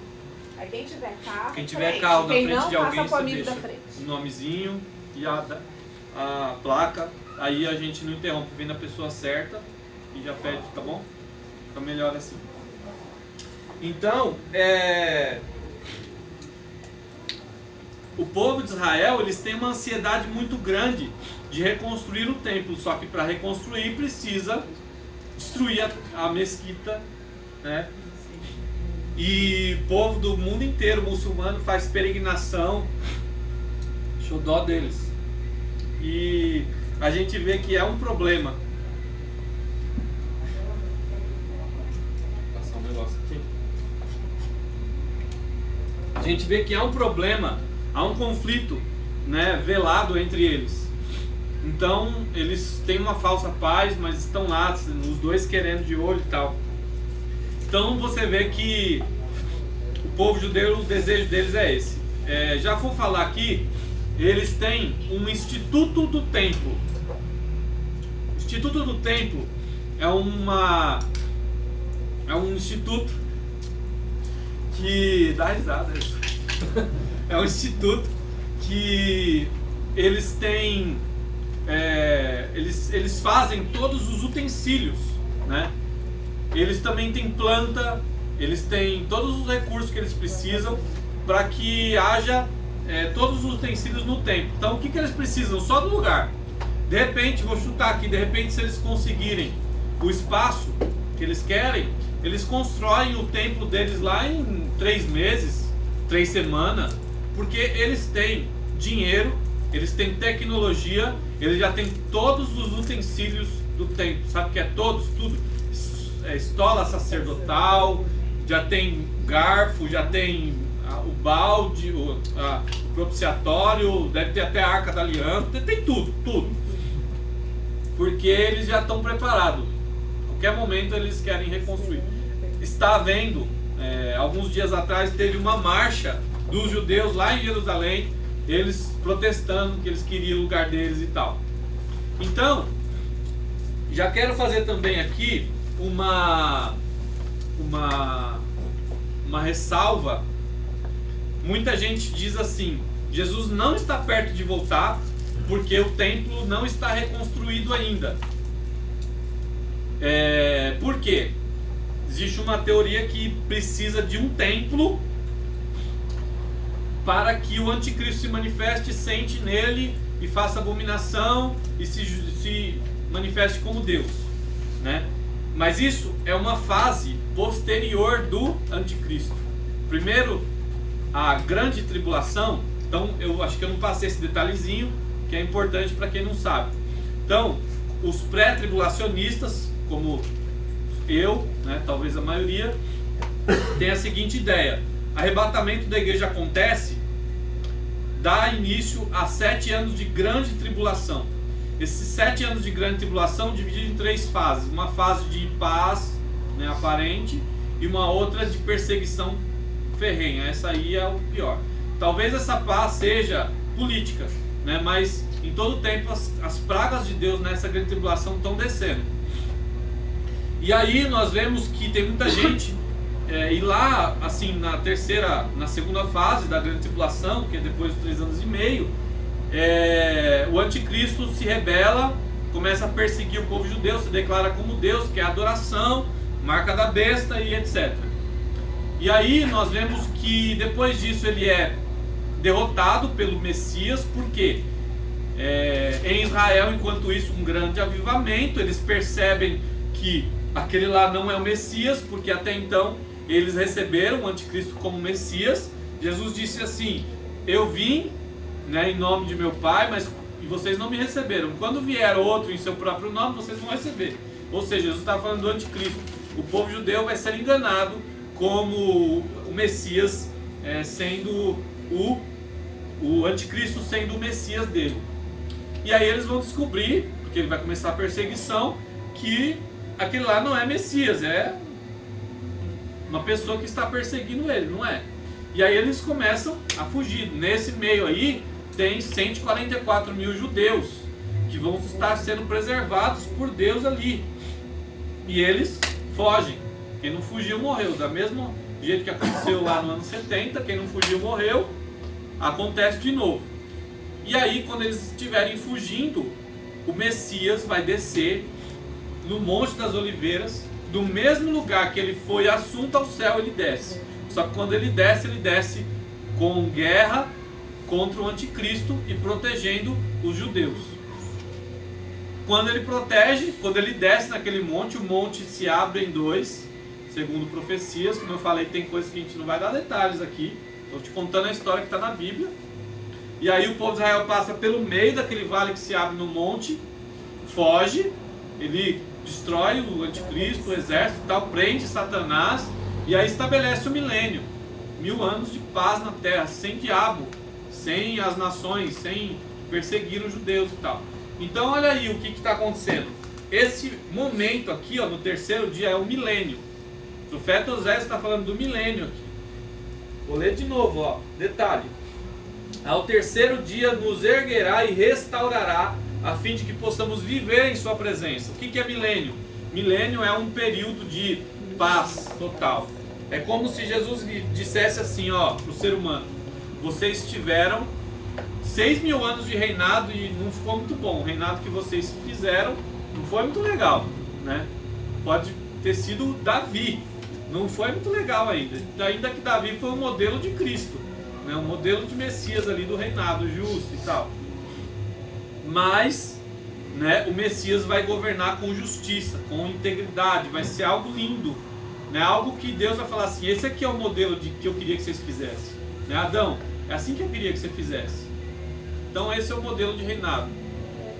Aí quem tiver carro, quem tiver carro na frente de alguém, você deixa o nomezinho e a placa, aí a gente não interrompe, vem na pessoa certa e já pede, tá bom? Fica melhor assim. Então, o povo de Israel, eles têm uma ansiedade muito grande de reconstruir o templo, só que para reconstruir precisa destruir a mesquita, né? E o povo do mundo inteiro muçulmano faz peregrinação, xodó deles. E a gente vê que é um problema. Vou passar um negócio aqui. A gente vê que há um problema, há um conflito, né, velado entre eles. Então eles têm uma falsa paz, mas estão lá, os dois querendo de olho e tal. Então você vê que o povo judeu, o desejo deles é esse. Já vou falar aqui, eles têm um Instituto do Templo. O Instituto do Templo é um instituto que dá risada. É um instituto que eles têm, eles fazem todos os utensílios, né? Eles também têm planta, eles têm todos os recursos que eles precisam para que haja todos os utensílios no templo. Então o que eles precisam? Só do lugar. De repente, vou chutar aqui, de repente se eles conseguirem o espaço que eles querem, eles constroem o templo deles lá em 3 meses, 3 semanas, porque eles têm dinheiro, eles têm tecnologia, eles já têm todos os utensílios do templo. Sabe o que é todos? Tudo. Estola sacerdotal, já tem garfo, já tem o balde, o propiciatório, deve ter até a arca da aliança, tem tudo, tudo. Porque eles já estão preparados. A qualquer momento eles querem reconstruir. Está havendo, alguns dias atrás teve uma marcha dos judeus lá em Jerusalém, eles protestando que eles queriam o lugar deles e tal. Então, já quero fazer também aqui uma ressalva. Muita gente diz assim: Jesus não está perto de voltar porque o templo não está reconstruído ainda. Por quê? Existe uma teoria que precisa de um templo para que o anticristo se manifeste, sente nele e faça abominação e se manifeste como Deus, né? Mas isso é uma fase posterior do anticristo. Primeiro, a grande tribulação. Então, eu acho que eu não passei esse detalhezinho, que é importante para quem não sabe. Então, os pré-tribulacionistas, como eu, né, talvez a maioria, tem a seguinte ideia: arrebatamento da igreja acontece, dá início a 7 anos de grande tribulação. Esses 7 anos de grande tribulação divididos em 3 fases. Uma fase de paz, né, aparente, e uma outra de perseguição ferrenha. Essa aí é o pior. Talvez essa paz seja política, né, mas em todo tempo as pragas de Deus nessa grande tribulação estão descendo. E aí nós vemos que tem muita gente, e lá, assim, na segunda fase da grande tribulação, que é depois dos 3 anos e meio, o anticristo se rebela, começa a perseguir o povo judeu, se declara como Deus, que é adoração, marca da besta e etc. E aí nós vemos que depois disso ele é derrotado pelo Messias. Por quê? Em Israel, enquanto isso, um grande avivamento, eles percebem que aquele lá não é o Messias, porque até então eles receberam o anticristo como Messias. Jesus disse assim: eu vim, né, em nome de meu Pai, mas e vocês não me receberam. Quando vier outro em seu próprio nome, vocês vão receber. Ou seja, Jesus estava falando do anticristo. O povo judeu vai ser enganado como o Messias, sendo o anticristo sendo o Messias dele. E aí eles vão descobrir, porque ele vai começar a perseguição, que aquele lá não é Messias, é uma pessoa que está perseguindo ele, não é? E aí eles começam a fugir. Nesse meio aí tem 144 mil judeus que vão estar sendo preservados por Deus ali. E eles fogem. Quem não fugiu morreu. Da mesma jeito que aconteceu lá no ano 70, quem não fugiu morreu, acontece de novo. E aí, quando eles estiverem fugindo, o Messias vai descer no Monte das Oliveiras, do mesmo lugar que ele foi assunto ao céu, ele desce. Só que quando ele desce com guerra contra o anticristo e protegendo os judeus. Quando ele desce naquele monte, o monte se abre em 2, segundo profecias. Como eu falei, tem coisas que a gente não vai dar detalhes aqui. Estou te contando a história que está na Bíblia. E aí o povo de Israel passa pelo meio daquele vale que se abre no monte, foge, ele destrói o anticristo, o exército e tal, prende Satanás, e aí estabelece o milênio. 1000 anos de paz na terra, sem diabo, sem as nações, sem perseguir os judeus e tal. Então olha aí o que está acontecendo. Esse momento aqui, ó, no terceiro dia, é o milênio. O profeta Oséias está falando do milênio aqui. Vou ler de novo, ó, detalhe. Ao terceiro dia nos erguerá e restaurará, a fim de que possamos viver em sua presença. O que é milênio? Milênio é um período de paz total. É como se Jesus dissesse assim, ó, para o ser humano: vocês tiveram 6.000 anos de reinado e não ficou muito bom. O reinado que vocês fizeram não foi muito legal, né? Pode ter sido Davi, não foi muito legal ainda. Ainda que Davi foi o modelo de Cristo, né, um modelo de Messias ali do reinado justo e tal. Mas, né, o Messias vai governar com justiça, com integridade, vai ser algo lindo, né, algo que Deus vai falar assim: esse aqui é o modelo que eu queria que vocês fizessem, né, Adão, é assim que eu queria que você fizesse. Então esse é o modelo de reinado,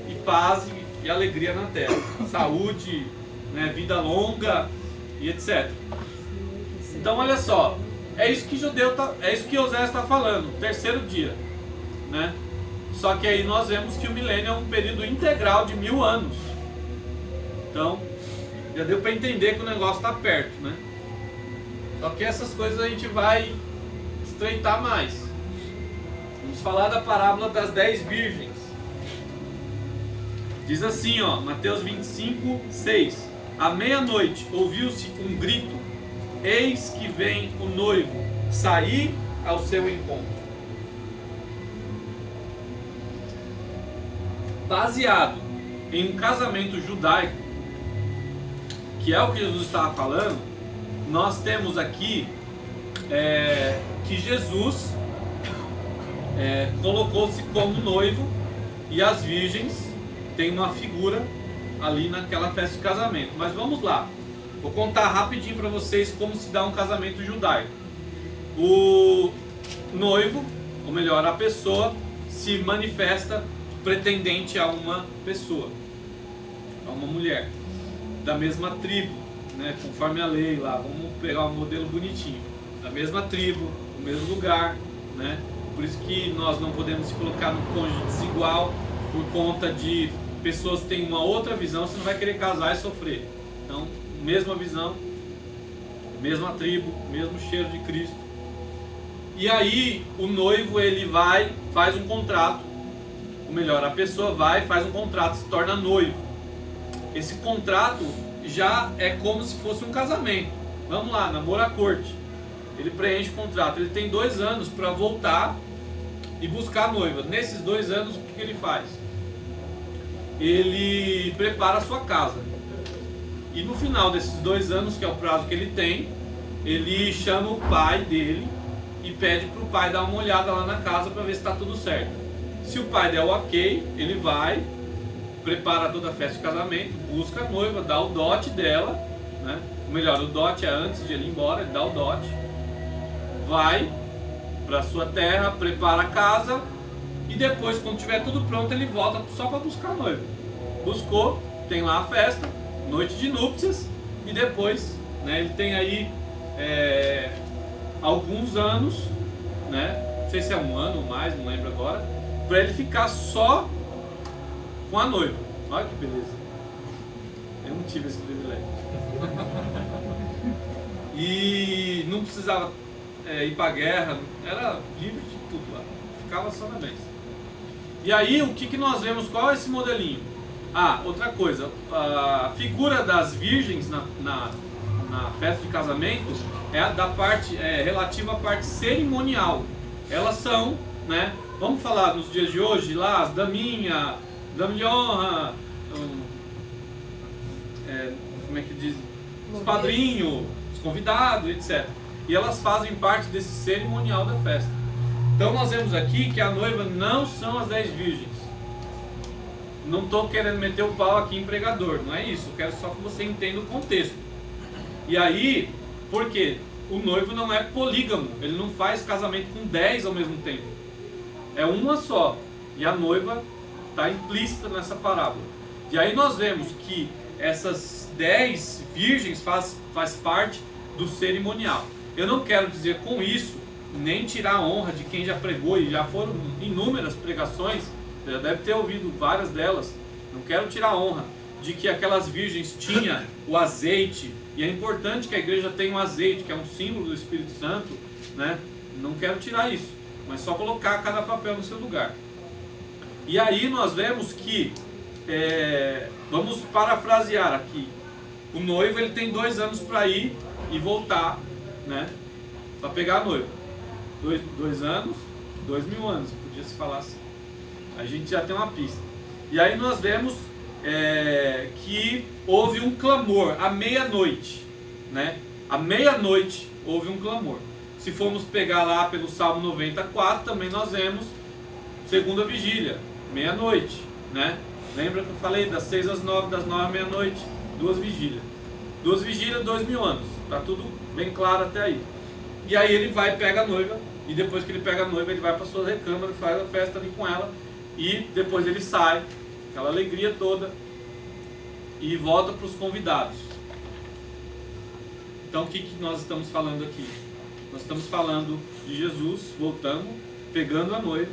e paz e alegria na terra, saúde, né, vida longa e etc. Então olha só, é isso que Oséias está falando, terceiro dia, né? Só que aí nós vemos que o milênio é um período integral de 1000 anos. Então já deu para entender que o negócio está perto, né? Só que essas coisas a gente vai estreitar mais. Vamos falar da parábola das 10 virgens. Diz assim, ó, Mateus 25, 6. À meia-noite ouviu-se um grito: eis que vem o noivo, saí ao seu encontro. Baseado em um casamento judaico, que é o que Jesus estava falando, nós temos aqui que Jesus colocou-se como noivo, e as virgens têm uma figura ali naquela festa de casamento. Mas vamos lá, vou contar rapidinho para vocês como se dá um casamento judaico. O noivo, ou melhor, a pessoa, se manifesta pretendente a uma pessoa, a uma mulher da mesma tribo, né, conforme a lei lá. Vamos pegar um modelo bonitinho, da mesma tribo, no mesmo lugar, né? Por isso que nós não podemos se colocar no cônjuge desigual, por conta de pessoas que têm uma outra visão. Você não vai querer casar e sofrer. Então, mesma visão, mesma tribo, mesmo cheiro de Cristo. E aí o noivo, ele vai, faz um contrato, ou melhor, a pessoa vai, faz um contrato, se torna noivo. Esse contrato já é como se fosse um casamento. Vamos lá, namoro à corte. Ele preenche o contrato, ele tem 2 anos para voltar e buscar a noiva. Nesses 2 anos, o que ele faz? Ele prepara a sua casa. E no final desses 2 anos, que é o prazo que ele tem, ele chama o pai dele e pede para o pai dar uma olhada lá na casa para ver se está tudo certo. Se o pai der o ok, ele vai, prepara toda a festa de casamento, busca a noiva, dá o dote dela, né? Ou melhor, o dote é antes de ele ir embora, ele dá o dote, vai para sua terra, prepara a casa, e depois, quando tiver tudo pronto, ele volta só para buscar a noiva. Buscou, tem lá a festa, noite de núpcias, e depois, né, ele tem aí alguns anos, né, não sei se é 1 ano ou mais, não lembro agora, para ele ficar só com a noiva. Olha que beleza. Eu não tive esse privilégio. E não precisava ir para guerra, era livre de tudo lá, ficava só na bênção. E aí o que nós vemos? Qual é esse modelinho? Ah, outra coisa, a figura das virgens na festa de casamento é da parte relativa à parte cerimonial. Elas são, né, vamos falar nos dias de hoje lá, as daminha, dama de honra, como é que diz? Os padrinhos, os convidados, etc. E elas fazem parte desse cerimonial da festa. Então nós vemos aqui que a noiva não são as 10 virgens. Não estou querendo meter o pau aqui em pregador, não é isso. Eu quero só que você entenda o contexto. E aí, por quê? O noivo não é polígamo, ele não faz casamento com 10 ao mesmo tempo. É uma só. E a noiva está implícita nessa parábola. E aí nós vemos que essas 10 virgens faz parte do cerimonial. Eu não quero dizer com isso, nem tirar a honra de quem já pregou, e já foram inúmeras pregações, você já deve ter ouvido várias delas. Não quero tirar a honra de que aquelas virgens tinham o azeite, e é importante que a igreja tenha um azeite, que é um símbolo do Espírito Santo, né? Não quero tirar isso, mas só colocar cada papel no seu lugar. E aí nós vemos que, vamos parafrasear aqui, o noivo ele tem 2 anos para ir e voltar, né, para pegar a noiva. 2 anos, 2000 anos, podia se falar assim. A gente já tem uma pista. E aí nós vemos que houve um clamor à meia-noite, né? À meia-noite houve um clamor. Se formos pegar lá pelo Salmo 94, também nós vemos segunda vigília, meia-noite, né? Lembra que eu falei das 6 às 9, das 9 à meia-noite, 2 vigílias. 2 vigílias, 2000 anos. Tá tudo bem claro até aí. E aí ele vai, pega a noiva, e depois que ele pega a noiva, ele vai para sua recâmara, faz a festa ali com ela, e depois ele sai, aquela alegria toda, e volta para os convidados. Então o que nós estamos falando aqui? Nós estamos falando de Jesus voltando, pegando a noiva,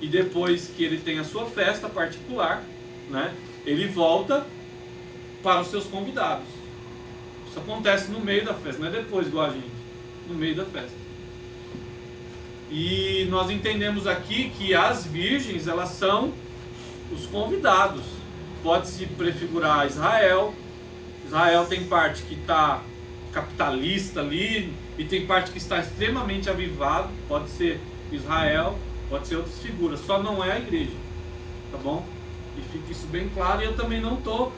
e depois que ele tem a sua festa particular, né, ele volta para os seus convidados. Isso acontece no meio da festa, não é depois igual a gente, no meio da festa. E nós entendemos aqui que as virgens, elas são os convidados. Pode-se prefigurar Israel. Israel tem parte que está capitalista ali, e tem parte que está extremamente avivado. Pode ser Israel, pode ser outras figuras, só não é a igreja, tá bom? E fica isso bem claro, e eu também não estou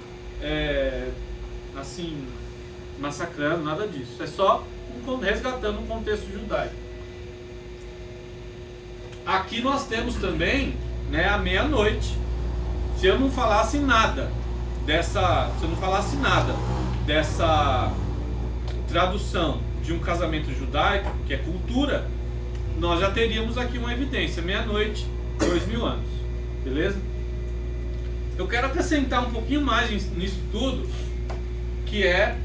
assim, massacrando, nada disso. É só resgatando um contexto judaico. Aqui nós temos também, né, a meia-noite. Se eu não falasse nada dessa tradução de um casamento judaico, que é cultura, nós já teríamos aqui uma evidência, meia-noite, 2000 anos, beleza? Eu quero acrescentar um pouquinho mais nisso tudo, que é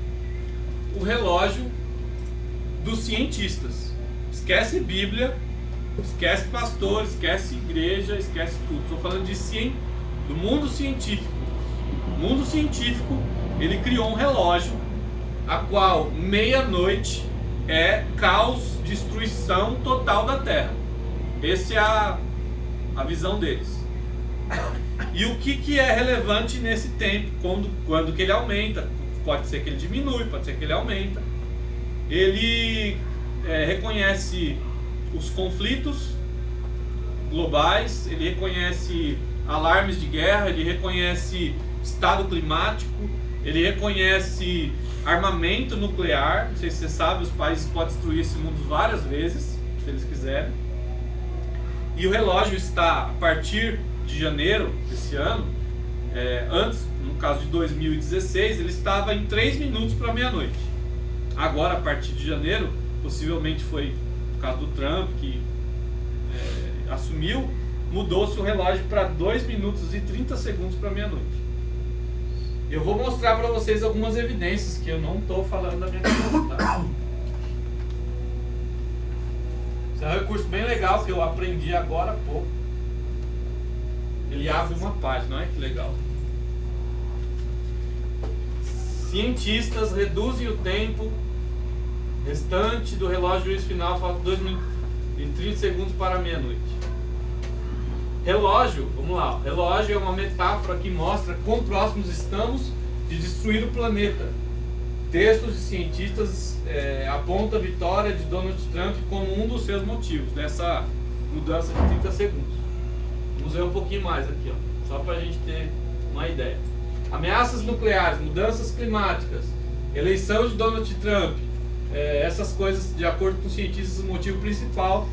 o relógio dos cientistas. Esquece Bíblia, esquece pastor, esquece igreja, esquece tudo. Estou falando do mundo científico. O mundo científico, ele criou um relógio a qual meia-noite é caos, destruição total da Terra. Essa é a visão deles. E o que é relevante nesse tempo, quando que ele aumenta? Pode ser que ele diminui, pode ser que ele aumenta. Ele reconhece os conflitos globais, ele reconhece alarmes de guerra, ele reconhece estado climático, ele reconhece armamento nuclear. Não sei se você sabe, os países podem destruir esse mundo várias vezes, se eles quiserem. E o relógio está, a partir de janeiro desse ano, antes, no caso de 2016, ele estava em 3 minutos para meia-noite. Agora, a partir de janeiro, possivelmente foi por causa do Trump que assumiu, mudou-se o relógio para 2 minutos e 30 segundos para meia-noite. Eu vou mostrar para vocês algumas evidências que eu não estou falando da minha cabeça, tá? Esse é um recurso bem legal que eu aprendi agora há pouco. Ele abre uma página, olha que legal. Cientistas reduzem o tempo restante do relógio juiz final, falta 2 minutos e 30 segundos para meia-noite. Relógio, vamos lá. Relógio é uma metáfora que mostra quão próximos estamos de destruir o planeta. Textos de cientistas apontam a vitória de Donald Trump como um dos seus motivos dessa mudança de 30 segundos. Vamos ver um pouquinho mais aqui, ó, só para a gente ter uma ideia. Ameaças nucleares, mudanças climáticas, eleição de Donald Trump, essas coisas, de acordo com os cientistas, o motivo principal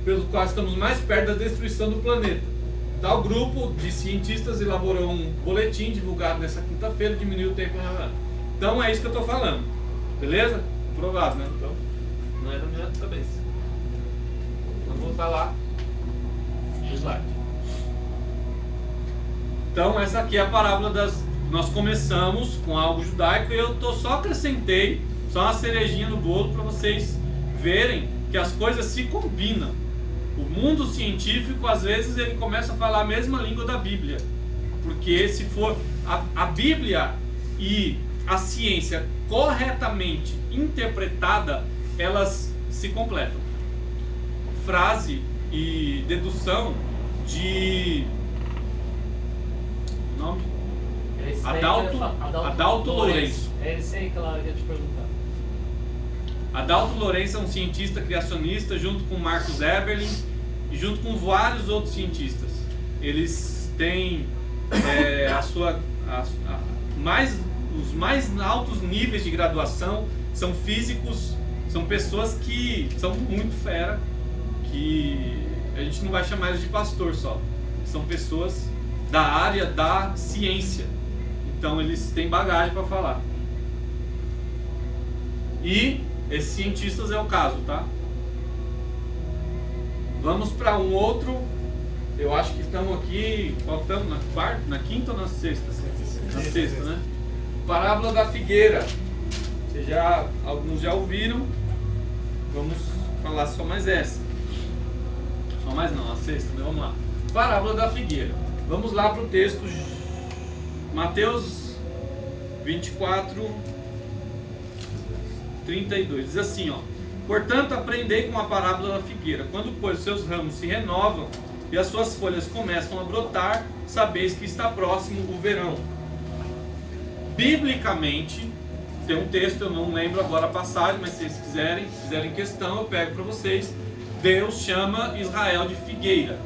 pelo qual estamos mais perto da destruição do planeta. Tal grupo de cientistas elaborou um boletim divulgado nessa quinta-feira, diminuiu o tempo. Então é isso que eu estou falando, beleza? Provado, né? Então não é da minha cabeça. Vamos voltar lá no slide. Então essa aqui é a parábola das... Nós começamos com algo judaico e eu só acrescentei só uma cerejinha no bolo para vocês verem que as coisas se combinam. O mundo científico, às vezes, ele começa a falar a mesma língua da Bíblia. Porque se for a Bíblia e a ciência corretamente interpretada, elas se completam. Frase e dedução de... nome? Adalto Lourenço. É esse aí que ela ia te perguntar. Adalto Lourenço é um cientista criacionista junto com Marcus Eberlin e junto com vários outros cientistas. Eles têm os mais altos níveis de graduação, são físicos São pessoas que são muito fera, que a gente não vai chamar eles de pastor só. São pessoas da área da ciência. Então eles têm bagagem para falar. E esses cientistas é o caso, tá? Vamos para um outro. Eu acho que estamos aqui. Qual estamos? Na quarta? Na quinta ou na sexta? Na sexta, né? Parábola da figueira. Alguns já ouviram. Vamos falar só mais essa. Só mais não, a sexta, né? Vamos lá. Parábola da figueira. Vamos lá para o texto. Mateus 24, 32. Diz assim, ó. Portanto, aprendei com a parábola da figueira. Quando, pois, os seus ramos se renovam e as suas folhas começam a brotar, sabeis que está próximo o verão. Biblicamente, tem um texto, eu não lembro agora a passagem, mas se vocês fizerem questão, eu pego para vocês. Deus chama Israel de figueira.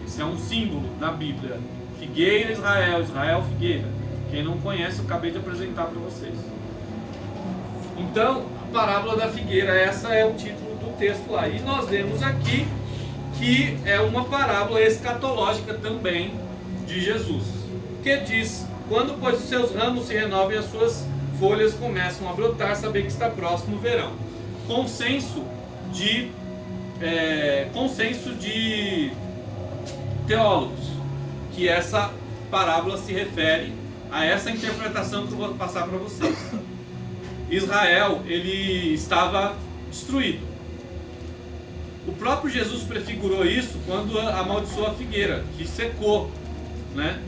Isso é um símbolo na Bíblia. Figueira, Israel, Israel, figueira. Quem não conhece, eu acabei de apresentar para vocês. Então, a parábola da figueira, essa é o título do texto lá. E nós vemos aqui que é uma parábola escatológica também de Jesus. Que diz, quando pois os seus ramos se renovam e as suas folhas começam a brotar, saber que está próximo o verão. Consenso de teólogos, que essa parábola se refere a essa interpretação que eu vou passar para vocês. Israel, ele estava destruído. O próprio Jesus prefigurou isso quando amaldiçoou a figueira, que secou, né?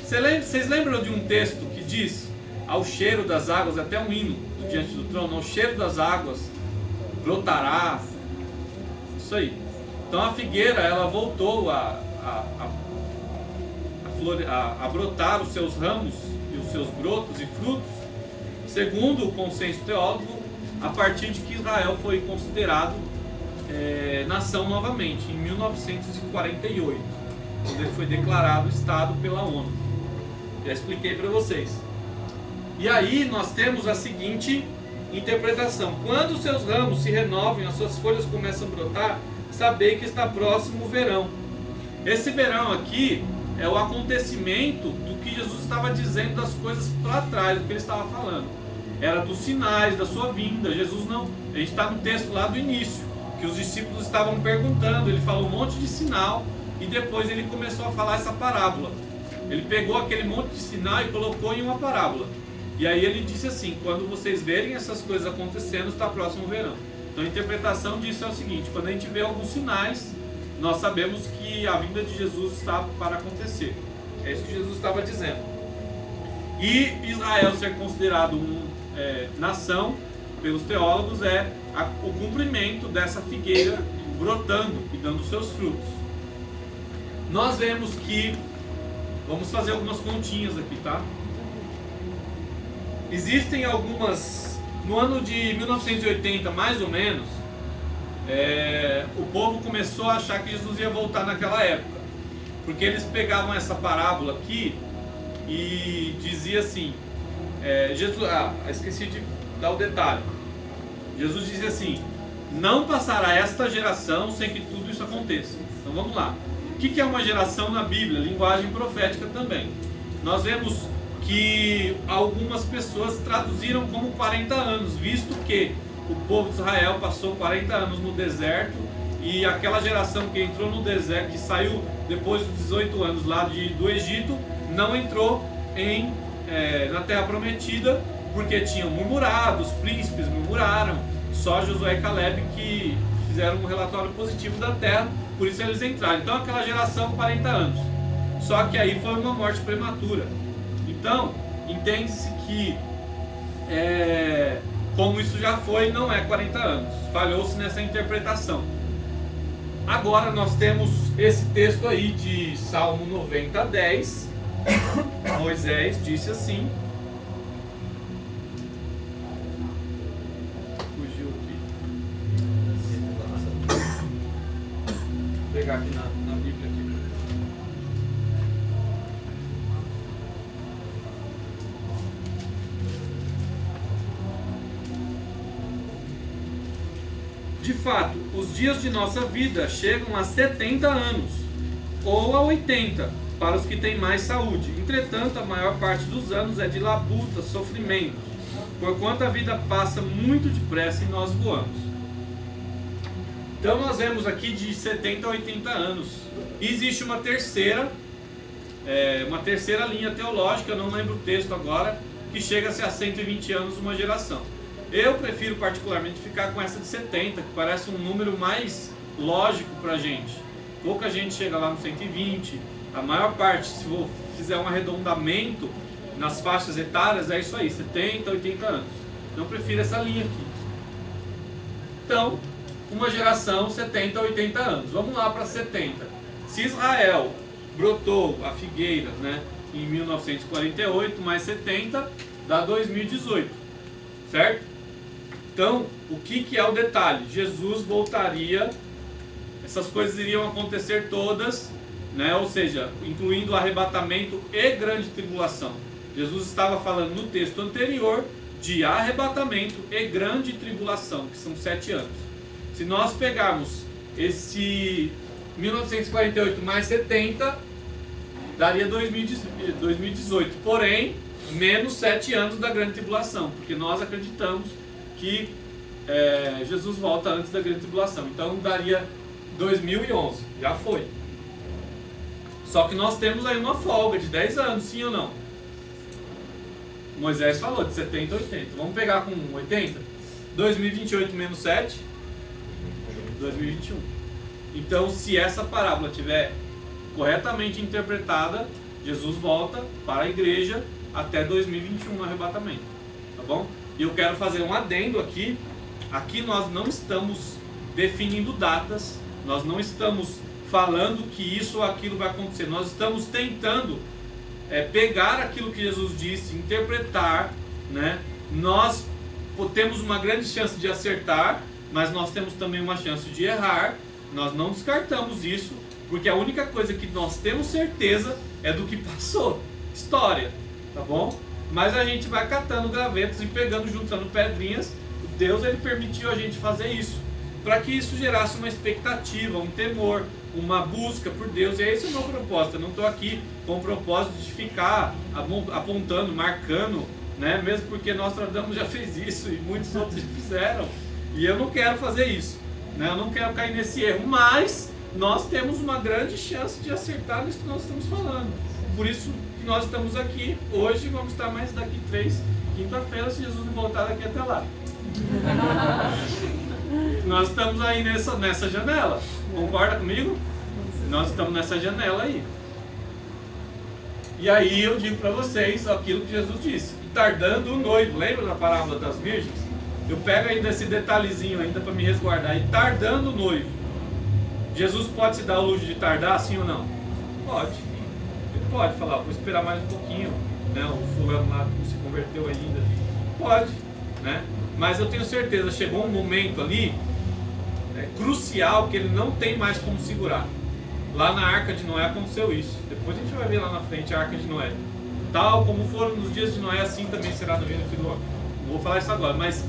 Vocês lembram de um texto que diz: ao cheiro das águas, até um hino do diante do trono, ao cheiro das águas brotará. Isso aí. Então a figueira, ela voltou a brotar os seus ramos e os seus brotos e frutos, segundo o consenso teólogo, a partir de que Israel foi considerado nação novamente, em 1948, quando ele foi declarado Estado pela ONU. Já expliquei para vocês. E aí nós temos a seguinte interpretação: quando os seus ramos se renovam, as suas folhas começam a brotar, sabei que está próximo o verão. Esse verão aqui é o acontecimento do que Jesus estava dizendo das coisas para trás, do que ele estava falando. Era dos sinais da sua vinda. Jesus não... A gente está no texto lá do início, que os discípulos estavam perguntando, ele falou um monte de sinal, e depois ele começou a falar essa parábola. Ele pegou aquele monte de sinal e colocou em uma parábola. E aí ele disse assim: quando vocês verem essas coisas acontecendo, está próximo o verão. Então a interpretação disso é o seguinte: quando a gente vê alguns sinais, nós sabemos que a vinda de Jesus está para acontecer. É isso que Jesus estava dizendo. E Israel ser considerado nação, pelos teólogos, é o cumprimento dessa figueira brotando e dando seus frutos. Nós vemos que, vamos fazer algumas continhas aqui, tá? Existem algumas, no ano de 1980 mais ou menos, o povo começou a achar que Jesus ia voltar naquela época, porque eles pegavam essa parábola aqui e dizia assim, Jesus, esqueci de dar o detalhe. Jesus dizia assim: não passará esta geração sem que tudo isso aconteça. Então vamos lá. O que é uma geração na Bíblia? Linguagem profética também. Nós vemos que algumas pessoas traduziram como 40 anos, visto que o povo de Israel passou 40 anos no deserto, e aquela geração que entrou no deserto, que saiu depois dos 18 anos lá do Egito, não entrou na Terra Prometida, porque tinham murmurado, os príncipes murmuraram, só Josué e Caleb que fizeram um relatório positivo da terra, por isso eles entraram. Então aquela geração 40 anos, só que aí foi uma morte prematura. Então entende-se que como isso já foi, não é 40 anos, falhou-se nessa interpretação. Agora nós temos esse texto aí de Salmo 90, 10. Moisés disse assim, fugiu aqui, vou pegar aqui na Bíblia aqui. De fato, os dias de nossa vida chegam a 70 anos, ou a 80, para os que têm mais saúde. Entretanto, a maior parte dos anos é de labutas, sofrimentos, porquanto a vida passa muito depressa e nós voamos. Então nós vemos aqui de 70 a 80 anos. E existe uma terceira linha teológica, eu não lembro o texto agora, que chega-se a 120 anos uma geração. Eu prefiro particularmente ficar com essa de 70, que parece um número mais lógico pra gente. Pouca gente chega lá no 120, a maior parte, se eu fizer um arredondamento nas faixas etárias, é isso aí, 70, 80 anos. Então eu prefiro essa linha aqui. Então, uma geração 70 a 80 anos. Vamos lá para 70. Se Israel brotou a figueira, né, em 1948, mais 70 dá 2018, certo? Então, o que é o detalhe? Jesus voltaria, essas coisas iriam acontecer todas, né, ou seja, incluindo o arrebatamento e grande tribulação. Jesus estava falando no texto anterior de arrebatamento e grande tribulação, que são 7 anos. Se nós pegarmos esse 1948 mais 70, daria 2018. Porém, menos 7 anos da grande tribulação, porque nós acreditamos que Jesus volta antes da grande tribulação. Então daria 2011, já foi. Só que nós temos aí uma folga de 10 anos, sim ou não? Moisés falou de 70 a 80. Vamos pegar com 80? 2028 menos 7, 2021. Então, se essa parábola estiver corretamente interpretada, Jesus volta para a igreja até 2021 no arrebatamento, tá bom? E eu quero fazer um adendo aqui. Aqui nós não estamos definindo datas, nós não estamos falando que isso ou aquilo vai acontecer. Nós estamos tentando pegar aquilo que Jesus disse, interpretar, né? Nós temos uma grande chance de acertar, mas nós temos também uma chance de errar. Nós não descartamos isso, porque a única coisa que nós temos certeza é do que passou, história, tá bom? Mas a gente vai catando gravetos e pegando, juntando pedrinhas. Deus, ele permitiu a gente fazer isso, para que isso gerasse uma expectativa, um temor, uma busca por Deus. E esse é o meu propósito. Eu não estou aqui com o propósito de ficar apontando, marcando, né? Mesmo porque Nostradamus já fez isso e muitos outros já fizeram. E eu não quero fazer isso, né? Eu não quero cair nesse erro, mas nós temos uma grande chance de acertar nisso que nós estamos falando. Por isso que nós estamos aqui hoje, vamos estar mais daqui 3, quinta-feira, se Jesus não voltar daqui até lá. Nós estamos aí nessa janela, concorda comigo? Nós estamos nessa janela aí. E aí eu digo para vocês aquilo que Jesus disse: e tardando o noivo, lembra da parábola das virgens? Eu pego ainda esse detalhezinho ainda para me resguardar. E tardando o noivo, Jesus pode se dar o luxo de tardar, sim ou não? Pode. Ele pode falar, vou esperar mais um pouquinho, né? O fulano lá não se converteu ainda. Pode, né? Mas eu tenho certeza, chegou um momento ali crucial que ele não tem mais como segurar. Lá na Arca de Noé aconteceu isso. Depois a gente vai ver lá na frente a Arca de Noé. Tal como foram nos dias de Noé, assim também será no reino do Filho do Homem. Não vou falar isso agora, mas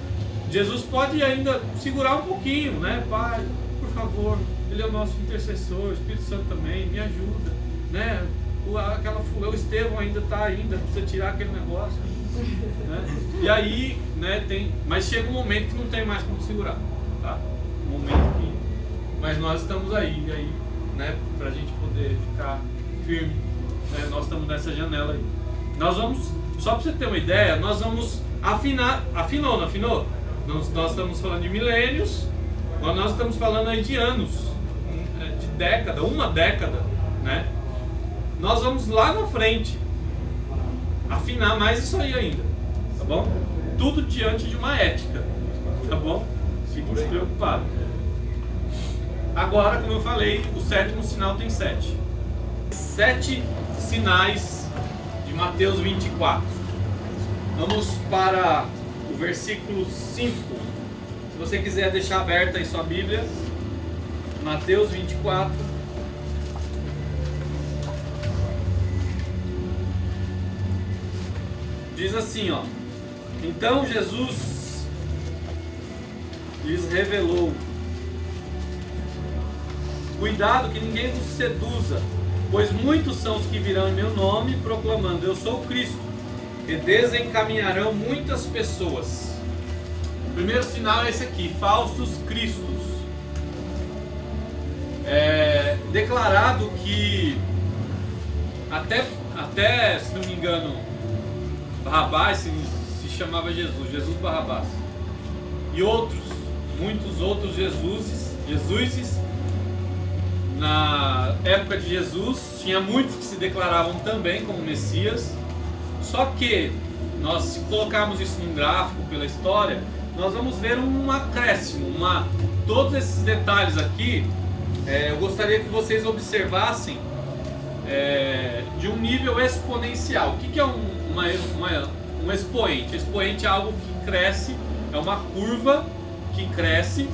Jesus pode ainda segurar um pouquinho, né? Pai, por favor, Ele é o nosso intercessor, o Espírito Santo também, me ajuda, né? O Estevão ainda está ainda, precisa tirar aquele negócio, né? E aí, né, mas chega um momento que não tem mais como segurar, tá? Um momento que, mas nós estamos aí, né, pra gente poder ficar firme, né? Nós estamos nessa janela aí. Nós vamos, só para você ter uma ideia, nós vamos afinou, não afinou? Nós estamos falando de milênios, mas nós estamos falando aí de anos, de década, uma década, né? Nós vamos lá na frente afinar mais isso aí ainda, tá bom? Tudo diante de uma ética, tá bom? Fiquem despreocupados. Agora, como eu falei, o 7º sinal tem 7. 7 sinais de Mateus 24. Vamos para o versículo 5. Se você quiser deixar aberta aí sua Bíblia, Mateus 24. Diz assim, ó: então Jesus lhes revelou Cuidado que ninguém vos seduza, pois muitos são os que virão em meu nome, proclamando, eu sou o Cristo, e desencaminharão muitas pessoas. O primeiro sinal é esse aqui, falsos cristos. É declarado que até se não me engano, Barrabás se chamava Jesus Barrabás. E muitos outros Jesuses, na época de Jesus, tinha muitos que se declaravam também como Messias. Só que, se colocarmos isso num gráfico pela história, nós vamos ver um acréscimo, todos esses detalhes aqui, eu gostaria que vocês observassem de um nível exponencial. O que é um expoente? Expoente é algo que cresce, é uma curva que cresce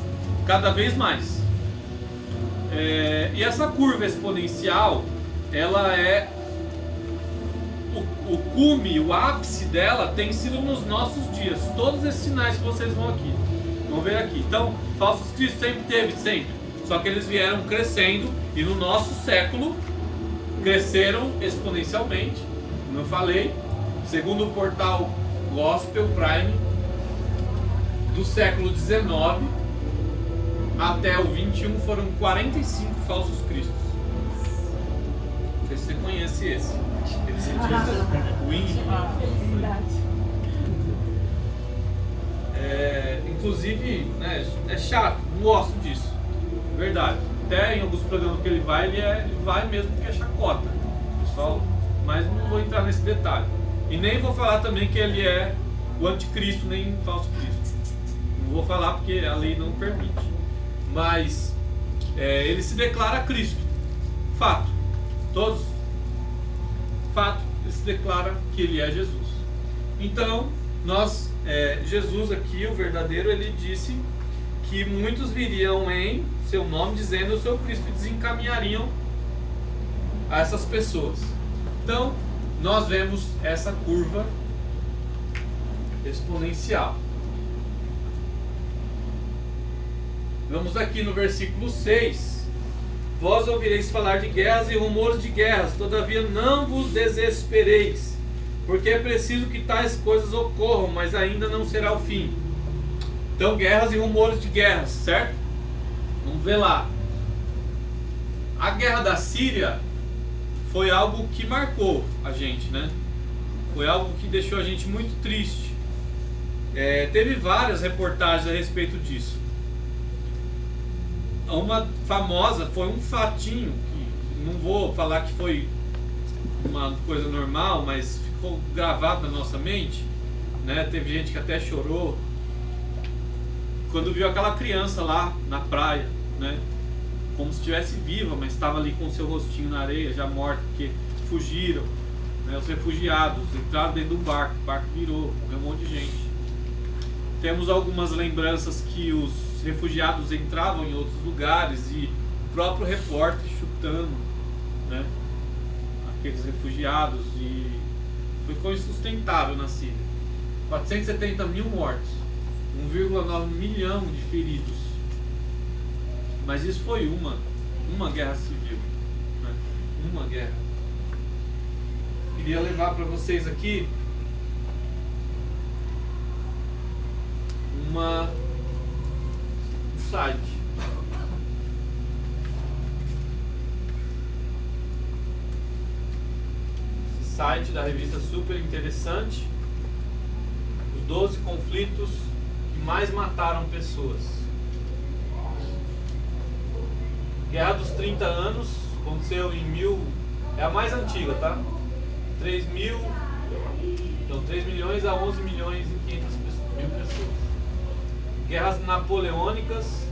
cada vez mais. E essa curva exponencial, ela é o cume, o ápice dela tem sido nos nossos dias. Todos esses sinais que vocês vão ver aqui. Então, falsos cristos sempre teve, sempre. Só que eles vieram crescendo e no nosso século cresceram exponencialmente. Como eu falei, segundo o portal Gospel Prime, do século XIX até o 21 foram 45 falsos cristos. Não sei se você conhece esse. Ele se diz o índio. Inclusive, né, é chato, não gosto disso. Verdade. Até em alguns programas que ele vai mesmo porque é chacota. Pessoal, mas não vou entrar nesse detalhe. E nem vou falar também que ele é o anticristo, nem o falso Cristo. Não vou falar porque a lei não permite. Mas ele se declara Cristo. Fato. Fato, ele se declara que ele é Jesus. Então, Jesus aqui, o verdadeiro, ele disse que muitos viriam em seu nome dizendo eu sou Cristo e desencaminhariam a essas pessoas. Então, nós vemos essa curva exponencial. Vamos aqui no versículo 6. Vós ouvireis falar de guerras e rumores de guerras, todavia não vos desespereis, porque é preciso que tais coisas ocorram, mas ainda não será o fim. Então, guerras e rumores de guerras, certo? Vamos ver lá. A guerra da Síria foi algo que marcou a gente, né? Foi algo que deixou a gente muito triste. Teve várias reportagens a respeito disso. Uma famosa foi um fatinho, que não vou falar que foi uma coisa normal, mas ficou gravado na nossa mente, né? Teve gente que até chorou quando viu aquela criança lá na praia, né? Como se estivesse viva, mas estava ali com o seu rostinho na areia, já morta, porque fugiram, né? Os refugiados entraram dentro do barco, o barco virou, morreu um monte de gente. Temos algumas lembranças que os refugiados entravam em outros lugares e o próprio repórter chutando, né, aqueles refugiados, e ficou insustentável na Síria. 470 mil mortos, 1,9 milhão de feridos. Mas isso foi uma guerra civil, né? Uma guerra. Queria levar para vocês aqui um site. Esse site da revista super interessante. Os 12 conflitos que mais mataram pessoas. Guerra dos 30 anos aconteceu em é a mais antiga, tá? 3 milhões a 11 milhões e 500 mil pessoas. Guerras napoleônicas,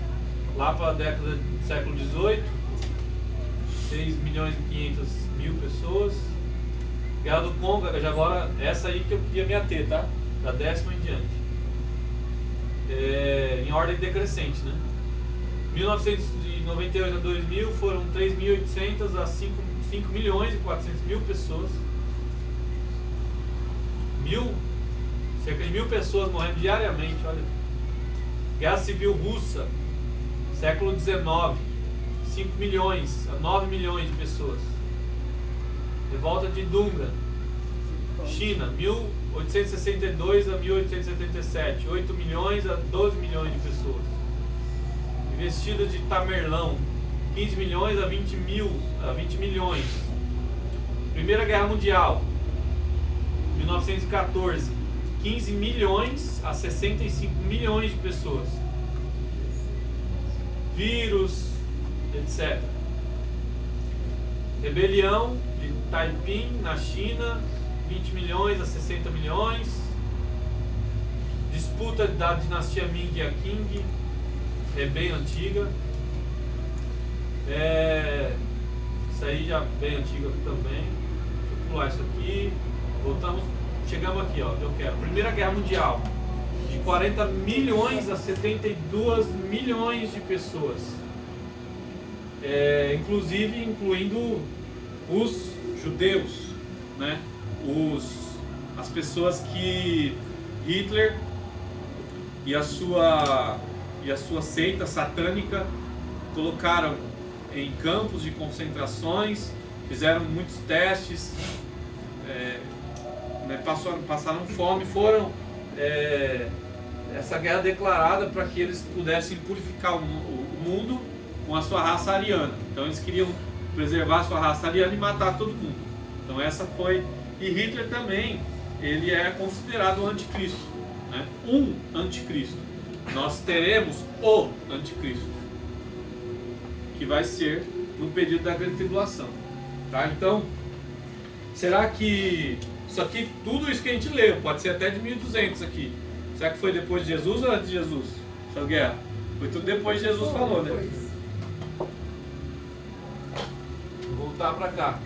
lá para a década do século XVIII, 6 milhões e 500 mil pessoas. Guerra do Congo, já agora, essa aí que eu queria me ater, tá? Da 10ª em diante. Em ordem decrescente, né? 1998 a 2000 foram 3.800 a 5 milhões e 400 mil pessoas. Cerca de 1.000 pessoas morrendo diariamente, olha. Guerra Civil Russa, século XIX, 5 milhões a 9 milhões de pessoas. Revolta de Dunga, China, 1862 a 1877, 8 milhões a 12 milhões de pessoas. Investida de Tamerlão, 15 milhões a 20 milhões. Primeira Guerra Mundial, 1914, 15 milhões a 65 milhões de pessoas. Vírus, etc. Rebelião de Taiping, na China, 20 milhões a 60 milhões. Disputa da dinastia Ming e a Qing, é bem antiga. Isso aí já bem antiga também. Deixa eu pular isso aqui. Voltamos, chegamos aqui, ó, eu quero. Primeira Guerra Mundial, de 40 milhões a 72 milhões de pessoas. Inclusive incluindo os judeus, né? As pessoas que Hitler e a sua seita satânica colocaram em campos de concentrações, fizeram muitos testes, passaram fome, foram essa guerra declarada para que eles pudessem purificar o mundo com a sua raça ariana. Então eles queriam preservar a sua raça ariana e matar todo mundo. Então essa foi. E Hitler também, ele é considerado o anticristo, né? Um anticristo. Nós teremos o anticristo, que vai ser no período da grande tribulação, tá? Então, será que isso aqui, tudo isso que a gente leu, pode ser até de 1200 aqui, será que foi depois de Jesus ou antes de Jesus? Essa guerra foi tudo depois de Jesus falou, né? Vou voltar para cá.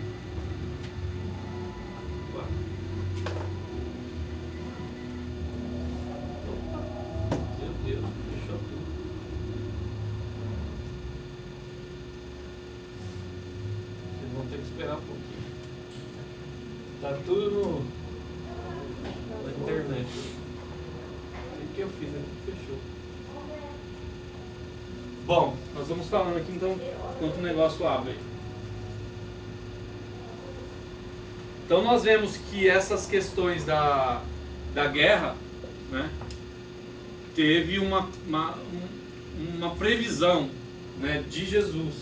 Meu Deus, fechou tudo. Vocês vão ter que esperar um pouquinho. Tá tudo na internet. O que eu fiz aqui? Fechou. Bom, nós vamos falando aqui então enquanto o negócio abre aí. Então nós vemos que essas questões da guerra, né, teve uma previsão, né, de Jesus.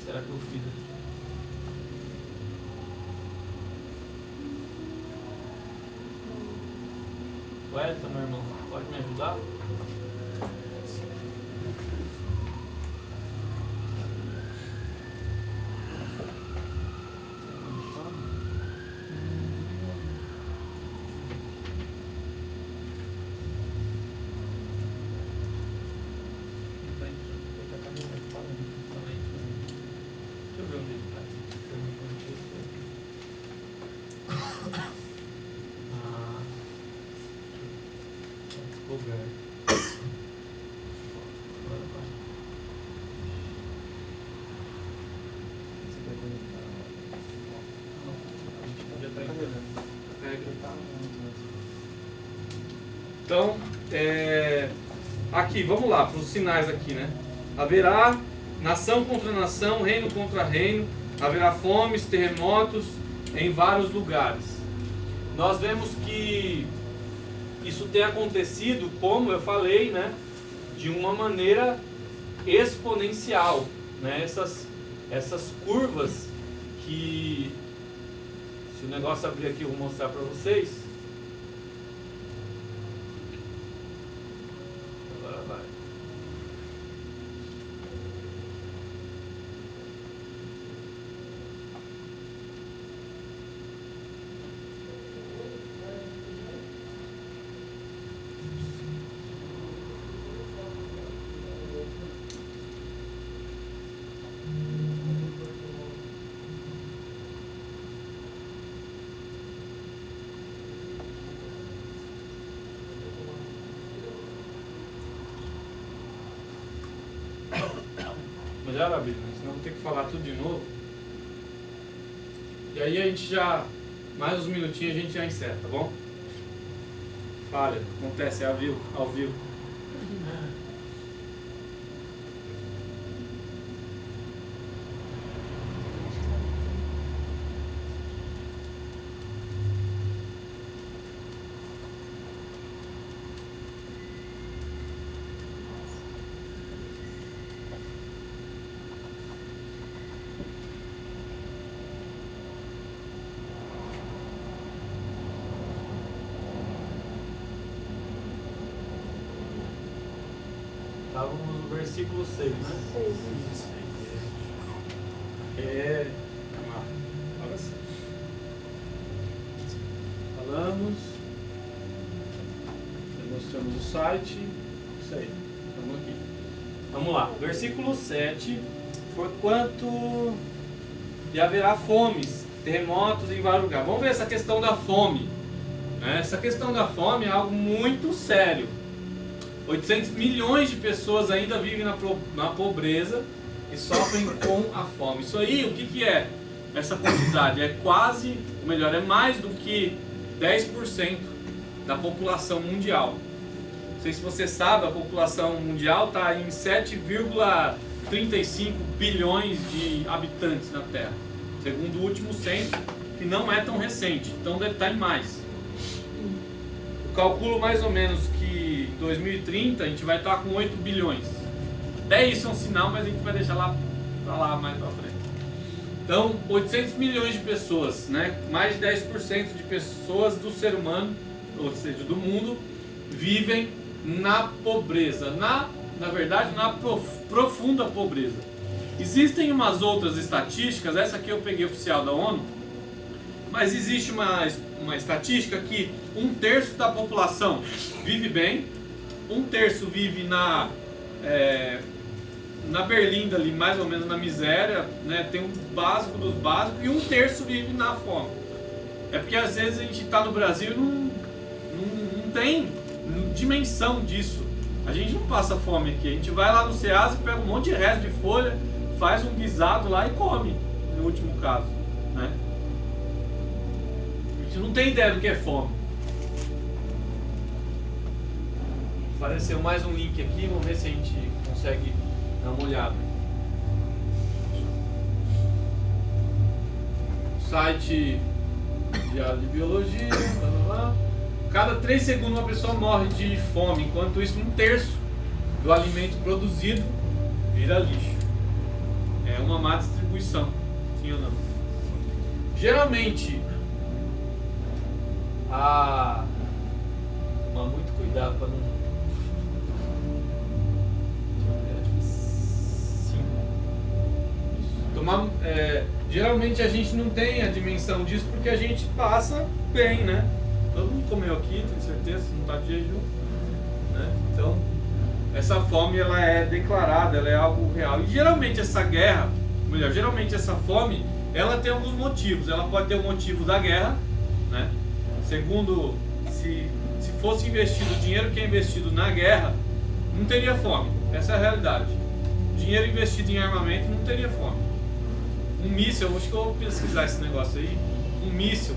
Será que eu fiz aqui? Wellington, meu irmão, pode me ajudar? Então, aqui, vamos lá, para os sinais aqui, né? Haverá nação contra nação, reino contra reino, haverá fomes, terremotos em vários lugares. Nós vemos que isso tem acontecido, como eu falei, né? De uma maneira exponencial, né? Essas curvas que, se o negócio abrir aqui eu vou mostrar para vocês. Agora vai. Melhor abrir, né? Senão vou ter que falar tudo de novo. E aí a gente já, mais uns minutinhos a gente já encerra, tá bom? Falha, acontece, é ao vivo. Estávamos no versículo 6, né? Agora sim. Falamos. Mostramos o site. Isso aí. Estamos aqui. Vamos lá. Versículo 7. Porquanto e haverá fomes, terremotos em vários lugares. Vamos ver essa questão da fome. Essa questão da fome é algo muito sério. 800 milhões de pessoas ainda vivem na pobreza e sofrem com a fome. Isso aí, o que é essa quantidade? É quase, ou melhor, é mais do que 10% da população mundial. Não sei se você sabe, a população mundial está em 7,35 bilhões de habitantes na Terra, segundo o último censo, que não é tão recente, então deve estar em mais. Eu calculo mais ou menos que em 2030 a gente vai estar com 8 bilhões. Até isso é um sinal, mas a gente vai deixar lá para lá mais para frente. Então, 800 milhões de pessoas, né? Mais de 10% de pessoas do ser humano, ou seja, do mundo, vivem na pobreza, na verdade, na profunda pobreza. Existem umas outras estatísticas, essa aqui eu peguei oficial da ONU, mas existe uma estatística que 1/3 da população vive bem, 1/3 vive na berlinda ali, mais ou menos na miséria, né? Tem um básico dos básicos, e 1/3 vive na fome. É porque às vezes a gente está no Brasil e não tem dimensão disso. A gente não passa fome aqui, a gente vai lá no Ceasa e pega um monte de resto de folha, faz um guisado lá e come, no último caso, né? A gente não tem ideia do que é fome. Apareceu mais um link aqui, vamos ver se a gente consegue dar uma olhada. Site Diário de Biologia, blá blá blá. Cada 3 segundos uma pessoa morre de fome, enquanto isso 1/3 do alimento produzido vira lixo. É uma má distribuição, sim ou não? Geralmente, tomar muito cuidado para não... geralmente a gente não tem a dimensão disso porque a gente passa bem, né? Todo mundo comeu aqui, tenho certeza, não está de jejum, né? Então, essa fome ela é declarada, ela é algo real. E geralmente essa guerra, melhor, geralmente essa fome, ela tem alguns motivos. Ela pode ter o motivo da guerra, né? Segundo, se fosse investido o dinheiro que é investido na guerra, não teria fome. Essa é a realidade. Dinheiro investido em armamento não teria fome. Um míssil, acho que eu vou pesquisar esse negócio aí. Um míssil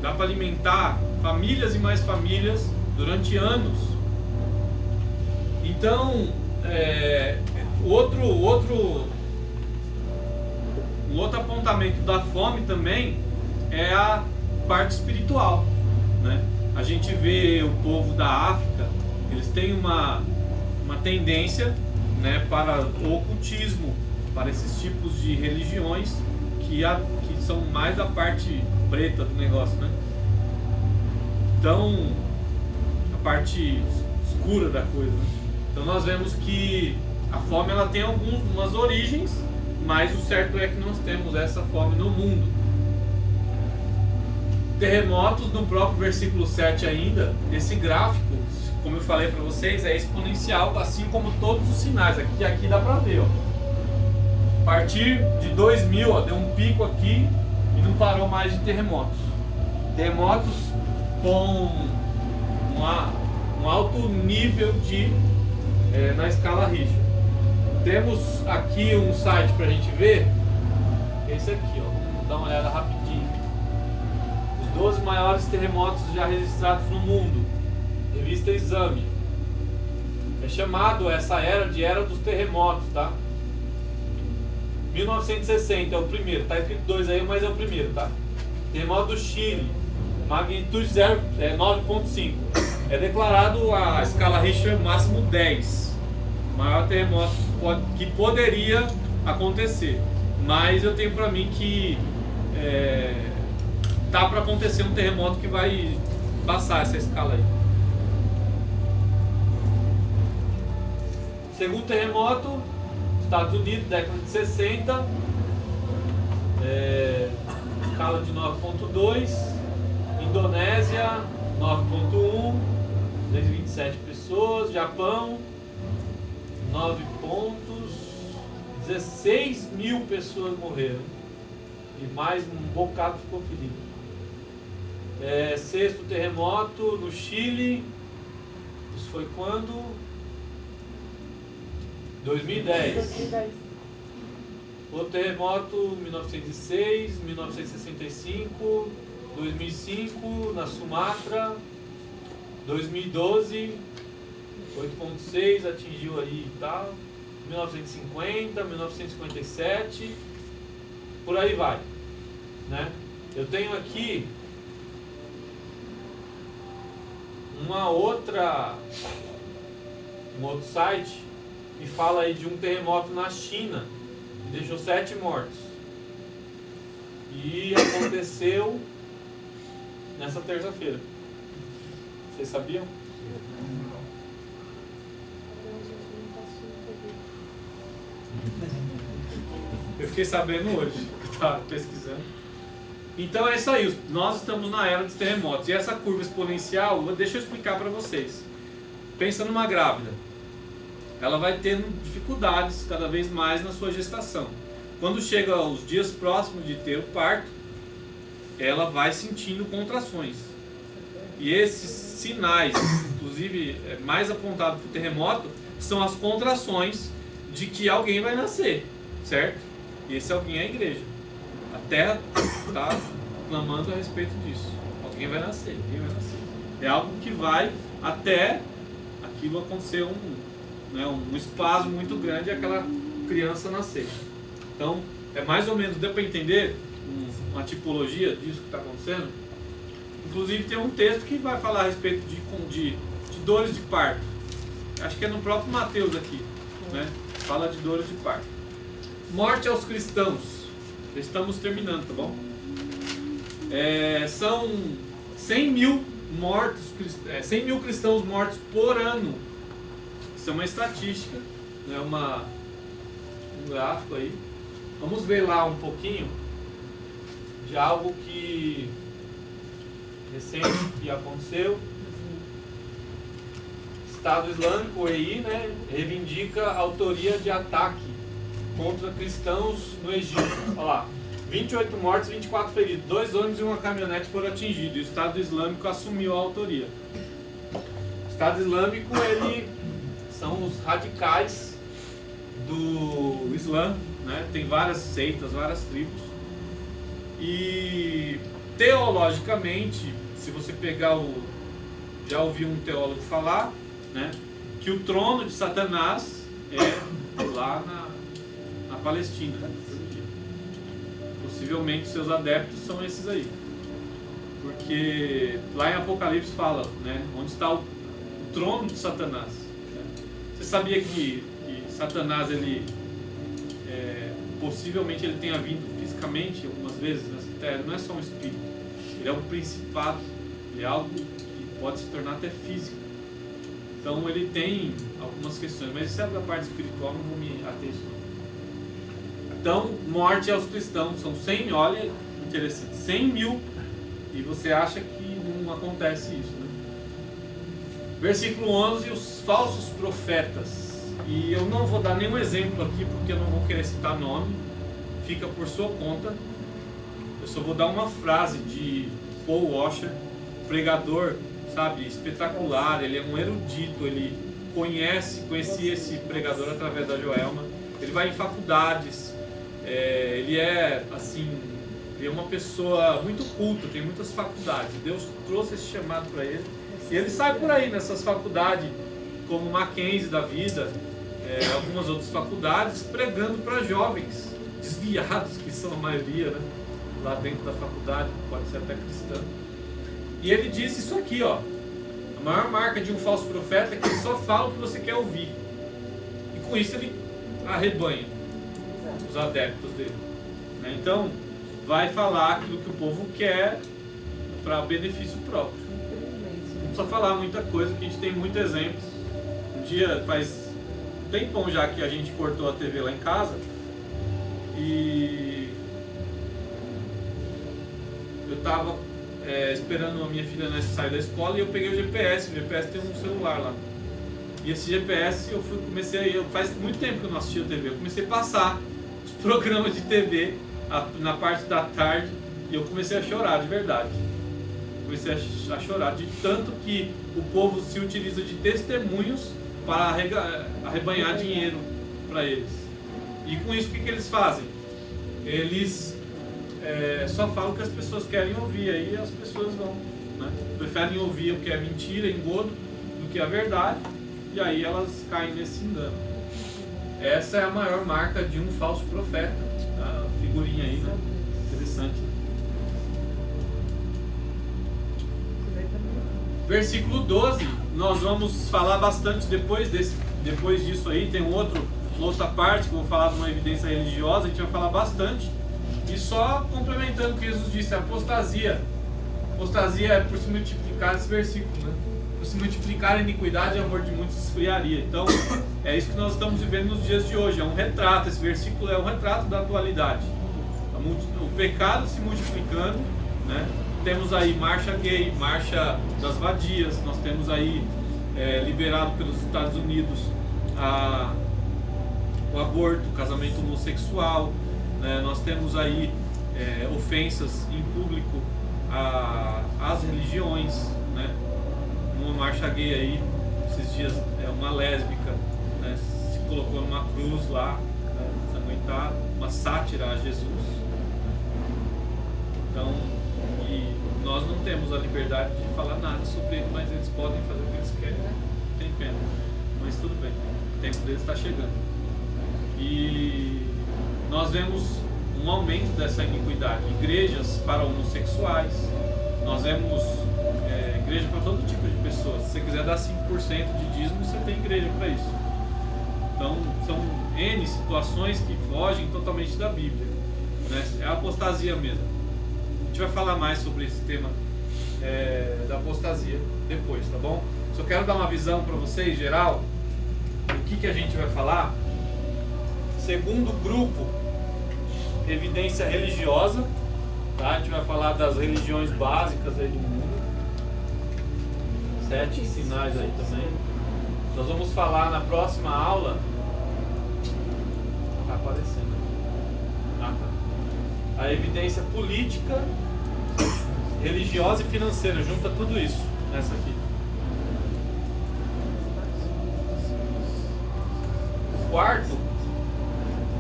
dá para alimentar famílias e mais famílias durante anos. Então, um outro apontamento da fome também é a parte espiritual, né? A gente vê o povo da África, eles têm uma tendência, né, para o ocultismo, para esses tipos de religiões que são mais da parte preta do negócio, né? Então, a parte escura da coisa, né? Então nós vemos que a fome ela tem algumas origens, mas o certo é que nós temos essa fome no mundo. Terremotos, no próprio versículo 7 ainda, esse gráfico, como eu falei para vocês, é exponencial, assim como todos os sinais. Aqui dá para ver, ó. A partir de 2000, ó, deu um pico aqui e não parou mais de terremotos. Terremotos com um alto nível na escala Richter. Temos aqui um site para a gente ver, esse aqui, ó. Vamos dar uma olhada rapidinho. Os 12 maiores terremotos já registrados no mundo, revista Exame. É chamado essa era de Era dos Terremotos, tá? 1960 é o primeiro, tá escrito 2 aí, mas é o primeiro, tá? Terremoto do Chile, magnitude 9.5. É declarado a escala Richter máximo 10. O maior terremoto que poderia acontecer. Mas eu tenho pra mim que tá para acontecer um terremoto que vai passar essa escala aí. Segundo terremoto, Estados Unidos, década de 60, escala de 9.2, Indonésia 9.1, 227 pessoas, Japão 9 pontos, 16 mil pessoas morreram e mais um bocado ficou ferido. Sexto terremoto no Chile, isso foi quando? 2010. Outro terremoto 1906, 1965, 2005 na Sumatra, 2012 8.6 atingiu aí e tal, 1950, 1957, por aí vai, né? Eu tenho aqui um outro site que fala aí de um terremoto na China que deixou 7 mortos e aconteceu nessa terça-feira. Vocês sabiam? Eu fiquei sabendo hoje, que estava pesquisando. Então é isso aí, nós estamos na era dos terremotos. E essa curva exponencial, deixa eu explicar para vocês. Pensa numa grávida. Ela vai tendo dificuldades cada vez mais na sua gestação. Quando chega aos dias próximos de ter o parto, ela vai sentindo contrações. E esses sinais, inclusive mais apontados para o terremoto, são as contrações de que alguém vai nascer, certo? E esse alguém é a igreja. A terra está clamando a respeito disso. Alguém vai nascer, alguém vai nascer. É algo que vai até aquilo acontecer um espasmo muito grande e aquela criança nascer. Então, é mais ou menos, deu para entender uma tipologia disso que está acontecendo? Inclusive tem um texto que vai falar a respeito de dores de parto. Acho que é no próprio Mateus aqui, né? Fala de dores de parto. Morte aos cristãos. Estamos terminando, tá bom? São 100 mil mortos, 100 mil cristãos mortos por ano. Isso é uma estatística, né? Um gráfico aí. Vamos ver lá um pouquinho de algo que recente que aconteceu. Estado Islâmico, o EI, né, reivindica a autoria de ataque contra cristãos no Egito. Olha lá, 28 mortos, 24 feridos, 2 ônibus e uma caminhonete foram atingidos. E o Estado Islâmico assumiu a autoria. O Estado Islâmico, são os radicais do Islã, né? Tem várias seitas, várias tribos. E teologicamente, se você pegar já ouviu um teólogo falar, né, que o trono de Satanás é lá na Palestina, né? Possivelmente seus adeptos são esses aí, porque lá em Apocalipse fala, né, onde está o trono de Satanás, né? Você sabia que Satanás possivelmente ele tenha vindo fisicamente algumas vezes nessa terra? Ele não é só um espírito, ele é um principado, ele é algo que pode se tornar até físico. Então ele tem algumas questões, mas isso é da parte espiritual, não vou me ater a isso. Então, morte aos cristãos, são 100 mil, olha, interessante, 100 mil, e você acha que não acontece isso, né? Versículo 11, os falsos profetas. E eu não vou dar nenhum exemplo aqui, porque eu não vou querer citar nome, fica por sua conta. Eu só vou dar uma frase de Paul Washer, pregador, sabe, espetacular, ele é um erudito, ele conheci esse pregador através da Joelma, ele vai em faculdades, ele é assim, ele é uma pessoa muito culta, tem muitas faculdades, Deus trouxe esse chamado para ele, e ele sai por aí nessas faculdades, como Mackenzie da vida, algumas outras faculdades, pregando para jovens desviados, que são a maioria, né, lá dentro da faculdade, pode ser até cristã. E ele disse isso aqui, ó. A maior marca de um falso profeta é que ele só fala o que você quer ouvir. E com isso ele arrebanha os adeptos dele, né? Então, vai falar aquilo que o povo quer para benefício próprio. Não precisa falar muita coisa, que a gente tem muito exemplo. Um dia, faz tempão já que a gente cortou a TV lá em casa. E eu tava esperando a minha filha sair da escola e eu peguei o GPS. O GPS tem um celular lá. E esse GPS faz muito tempo que eu não assistia a TV. Eu comecei a passar os programas de TV na parte da tarde e eu comecei a chorar de verdade. Comecei a chorar de tanto que o povo se utiliza de testemunhos para arrebanhar dinheiro para eles. E com isso o que eles fazem? Eles só falam o que as pessoas querem ouvir, aí as pessoas vão, né? Preferem ouvir o que é mentira, engodo, do que a verdade, e aí elas caem nesse engano. Essa é a maior marca de um falso profeta. A figurinha aí, né? Interessante. Versículo 12, nós vamos falar bastante depois disso aí. Tem outra parte que eu vou falar de uma evidência religiosa, a gente vai falar bastante. E só complementando o que Jesus disse, a apostasia. Apostasia é por se multiplicar esse versículo, né? Por se multiplicar a iniquidade, o amor de muitos esfriaria. Então, é isso que nós estamos vivendo nos dias de hoje. É um retrato, esse versículo é um retrato da atualidade. O pecado se multiplicando, né? Temos aí marcha gay, marcha das vadias, nós temos aí liberado pelos Estados Unidos o aborto, o casamento homossexual, né? Nós temos aí ofensas em público às religiões, né? Uma marcha gay aí, esses dias uma lésbica, né? Se colocou numa cruz lá, né? Sanguentar, uma sátira a Jesus. Então, nós não temos a liberdade de falar nada sobre ele, mas eles podem fazer o que eles querem. Tem pena, mas tudo bem, o tempo deles está chegando. E nós vemos um aumento dessa iniquidade. Igrejas para homossexuais, nós vemos igreja para todo tipo de pessoas. Se você quiser dar 5% de dízimo, você tem igreja para isso. Então, são N situações que fogem totalmente da Bíblia, né? É a apostasia mesmo. A gente vai falar mais sobre esse tema da apostasia depois, tá bom? Só quero dar uma visão para vocês, geral, do que a gente vai falar. Segundo grupo, evidência religiosa, tá? A gente vai falar das religiões básicas aí do mundo. 7 sinais aí também. Nós vamos falar na próxima aula. Tá aparecendo. A evidência política, religiosa e financeira, junta tudo isso nessa aqui. O quarto,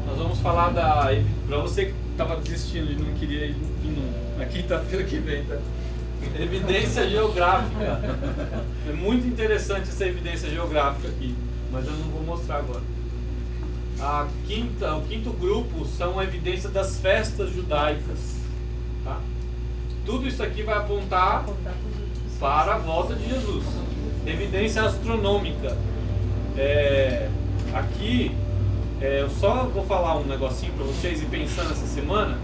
nós vamos falar para você que estava desistindo e não queria ir na quinta-feira que vem, tá? Evidência geográfica. É muito interessante essa evidência geográfica aqui, mas eu não vou mostrar agora. O quinto grupo são a evidência das festas judaicas, tá? Tudo isso aqui vai apontar para a volta de Jesus. Evidência astronômica. Aqui eu só vou falar um negocinho para vocês e pensando essa semana.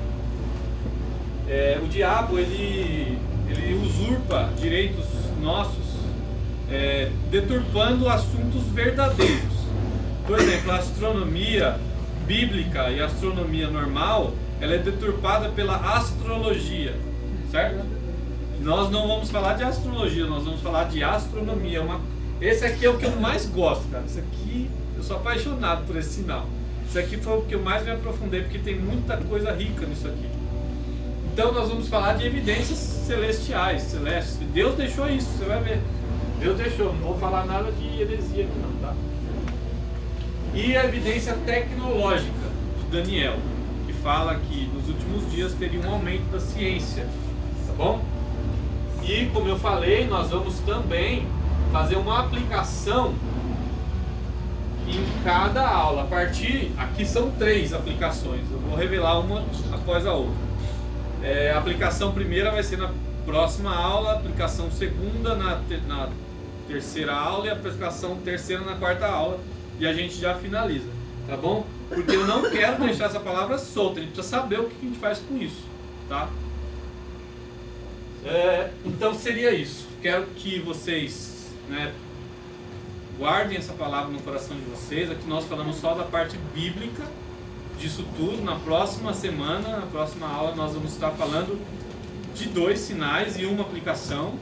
O diabo ele usurpa direitos nossos, deturpando assuntos verdadeiros. Por exemplo, a astronomia bíblica e a astronomia normal, ela é deturpada pela astrologia, certo? Nós não vamos falar de astrologia, nós vamos falar de astronomia. Esse aqui é o que eu mais gosto, cara. Esse aqui, eu sou apaixonado por esse sinal. Esse aqui foi o que eu mais me aprofundei, porque tem muita coisa rica nisso aqui. Então nós vamos falar de evidências celestiais, celestes. Deus deixou isso, você vai ver. Deus deixou, não vou falar nada de heresia aqui não, tá? E a evidência tecnológica de Daniel, que fala que nos últimos dias teria um aumento da ciência, tá bom? E como eu falei, nós vamos também fazer uma aplicação em cada aula. Aqui são 3 aplicações, eu vou revelar uma após a outra. A aplicação primeira vai ser na próxima aula, a aplicação segunda na terceira aula e a aplicação terceira na quarta aula. E a gente já finaliza, tá bom? Porque eu não quero deixar essa palavra solta, a gente precisa saber o que a gente faz com isso, tá? Então seria isso. Quero que vocês, né, guardem essa palavra no coração de vocês. Aqui nós falamos só da parte bíblica disso tudo. Na próxima semana, na próxima aula, nós vamos estar falando de 2 sinais e uma aplicação.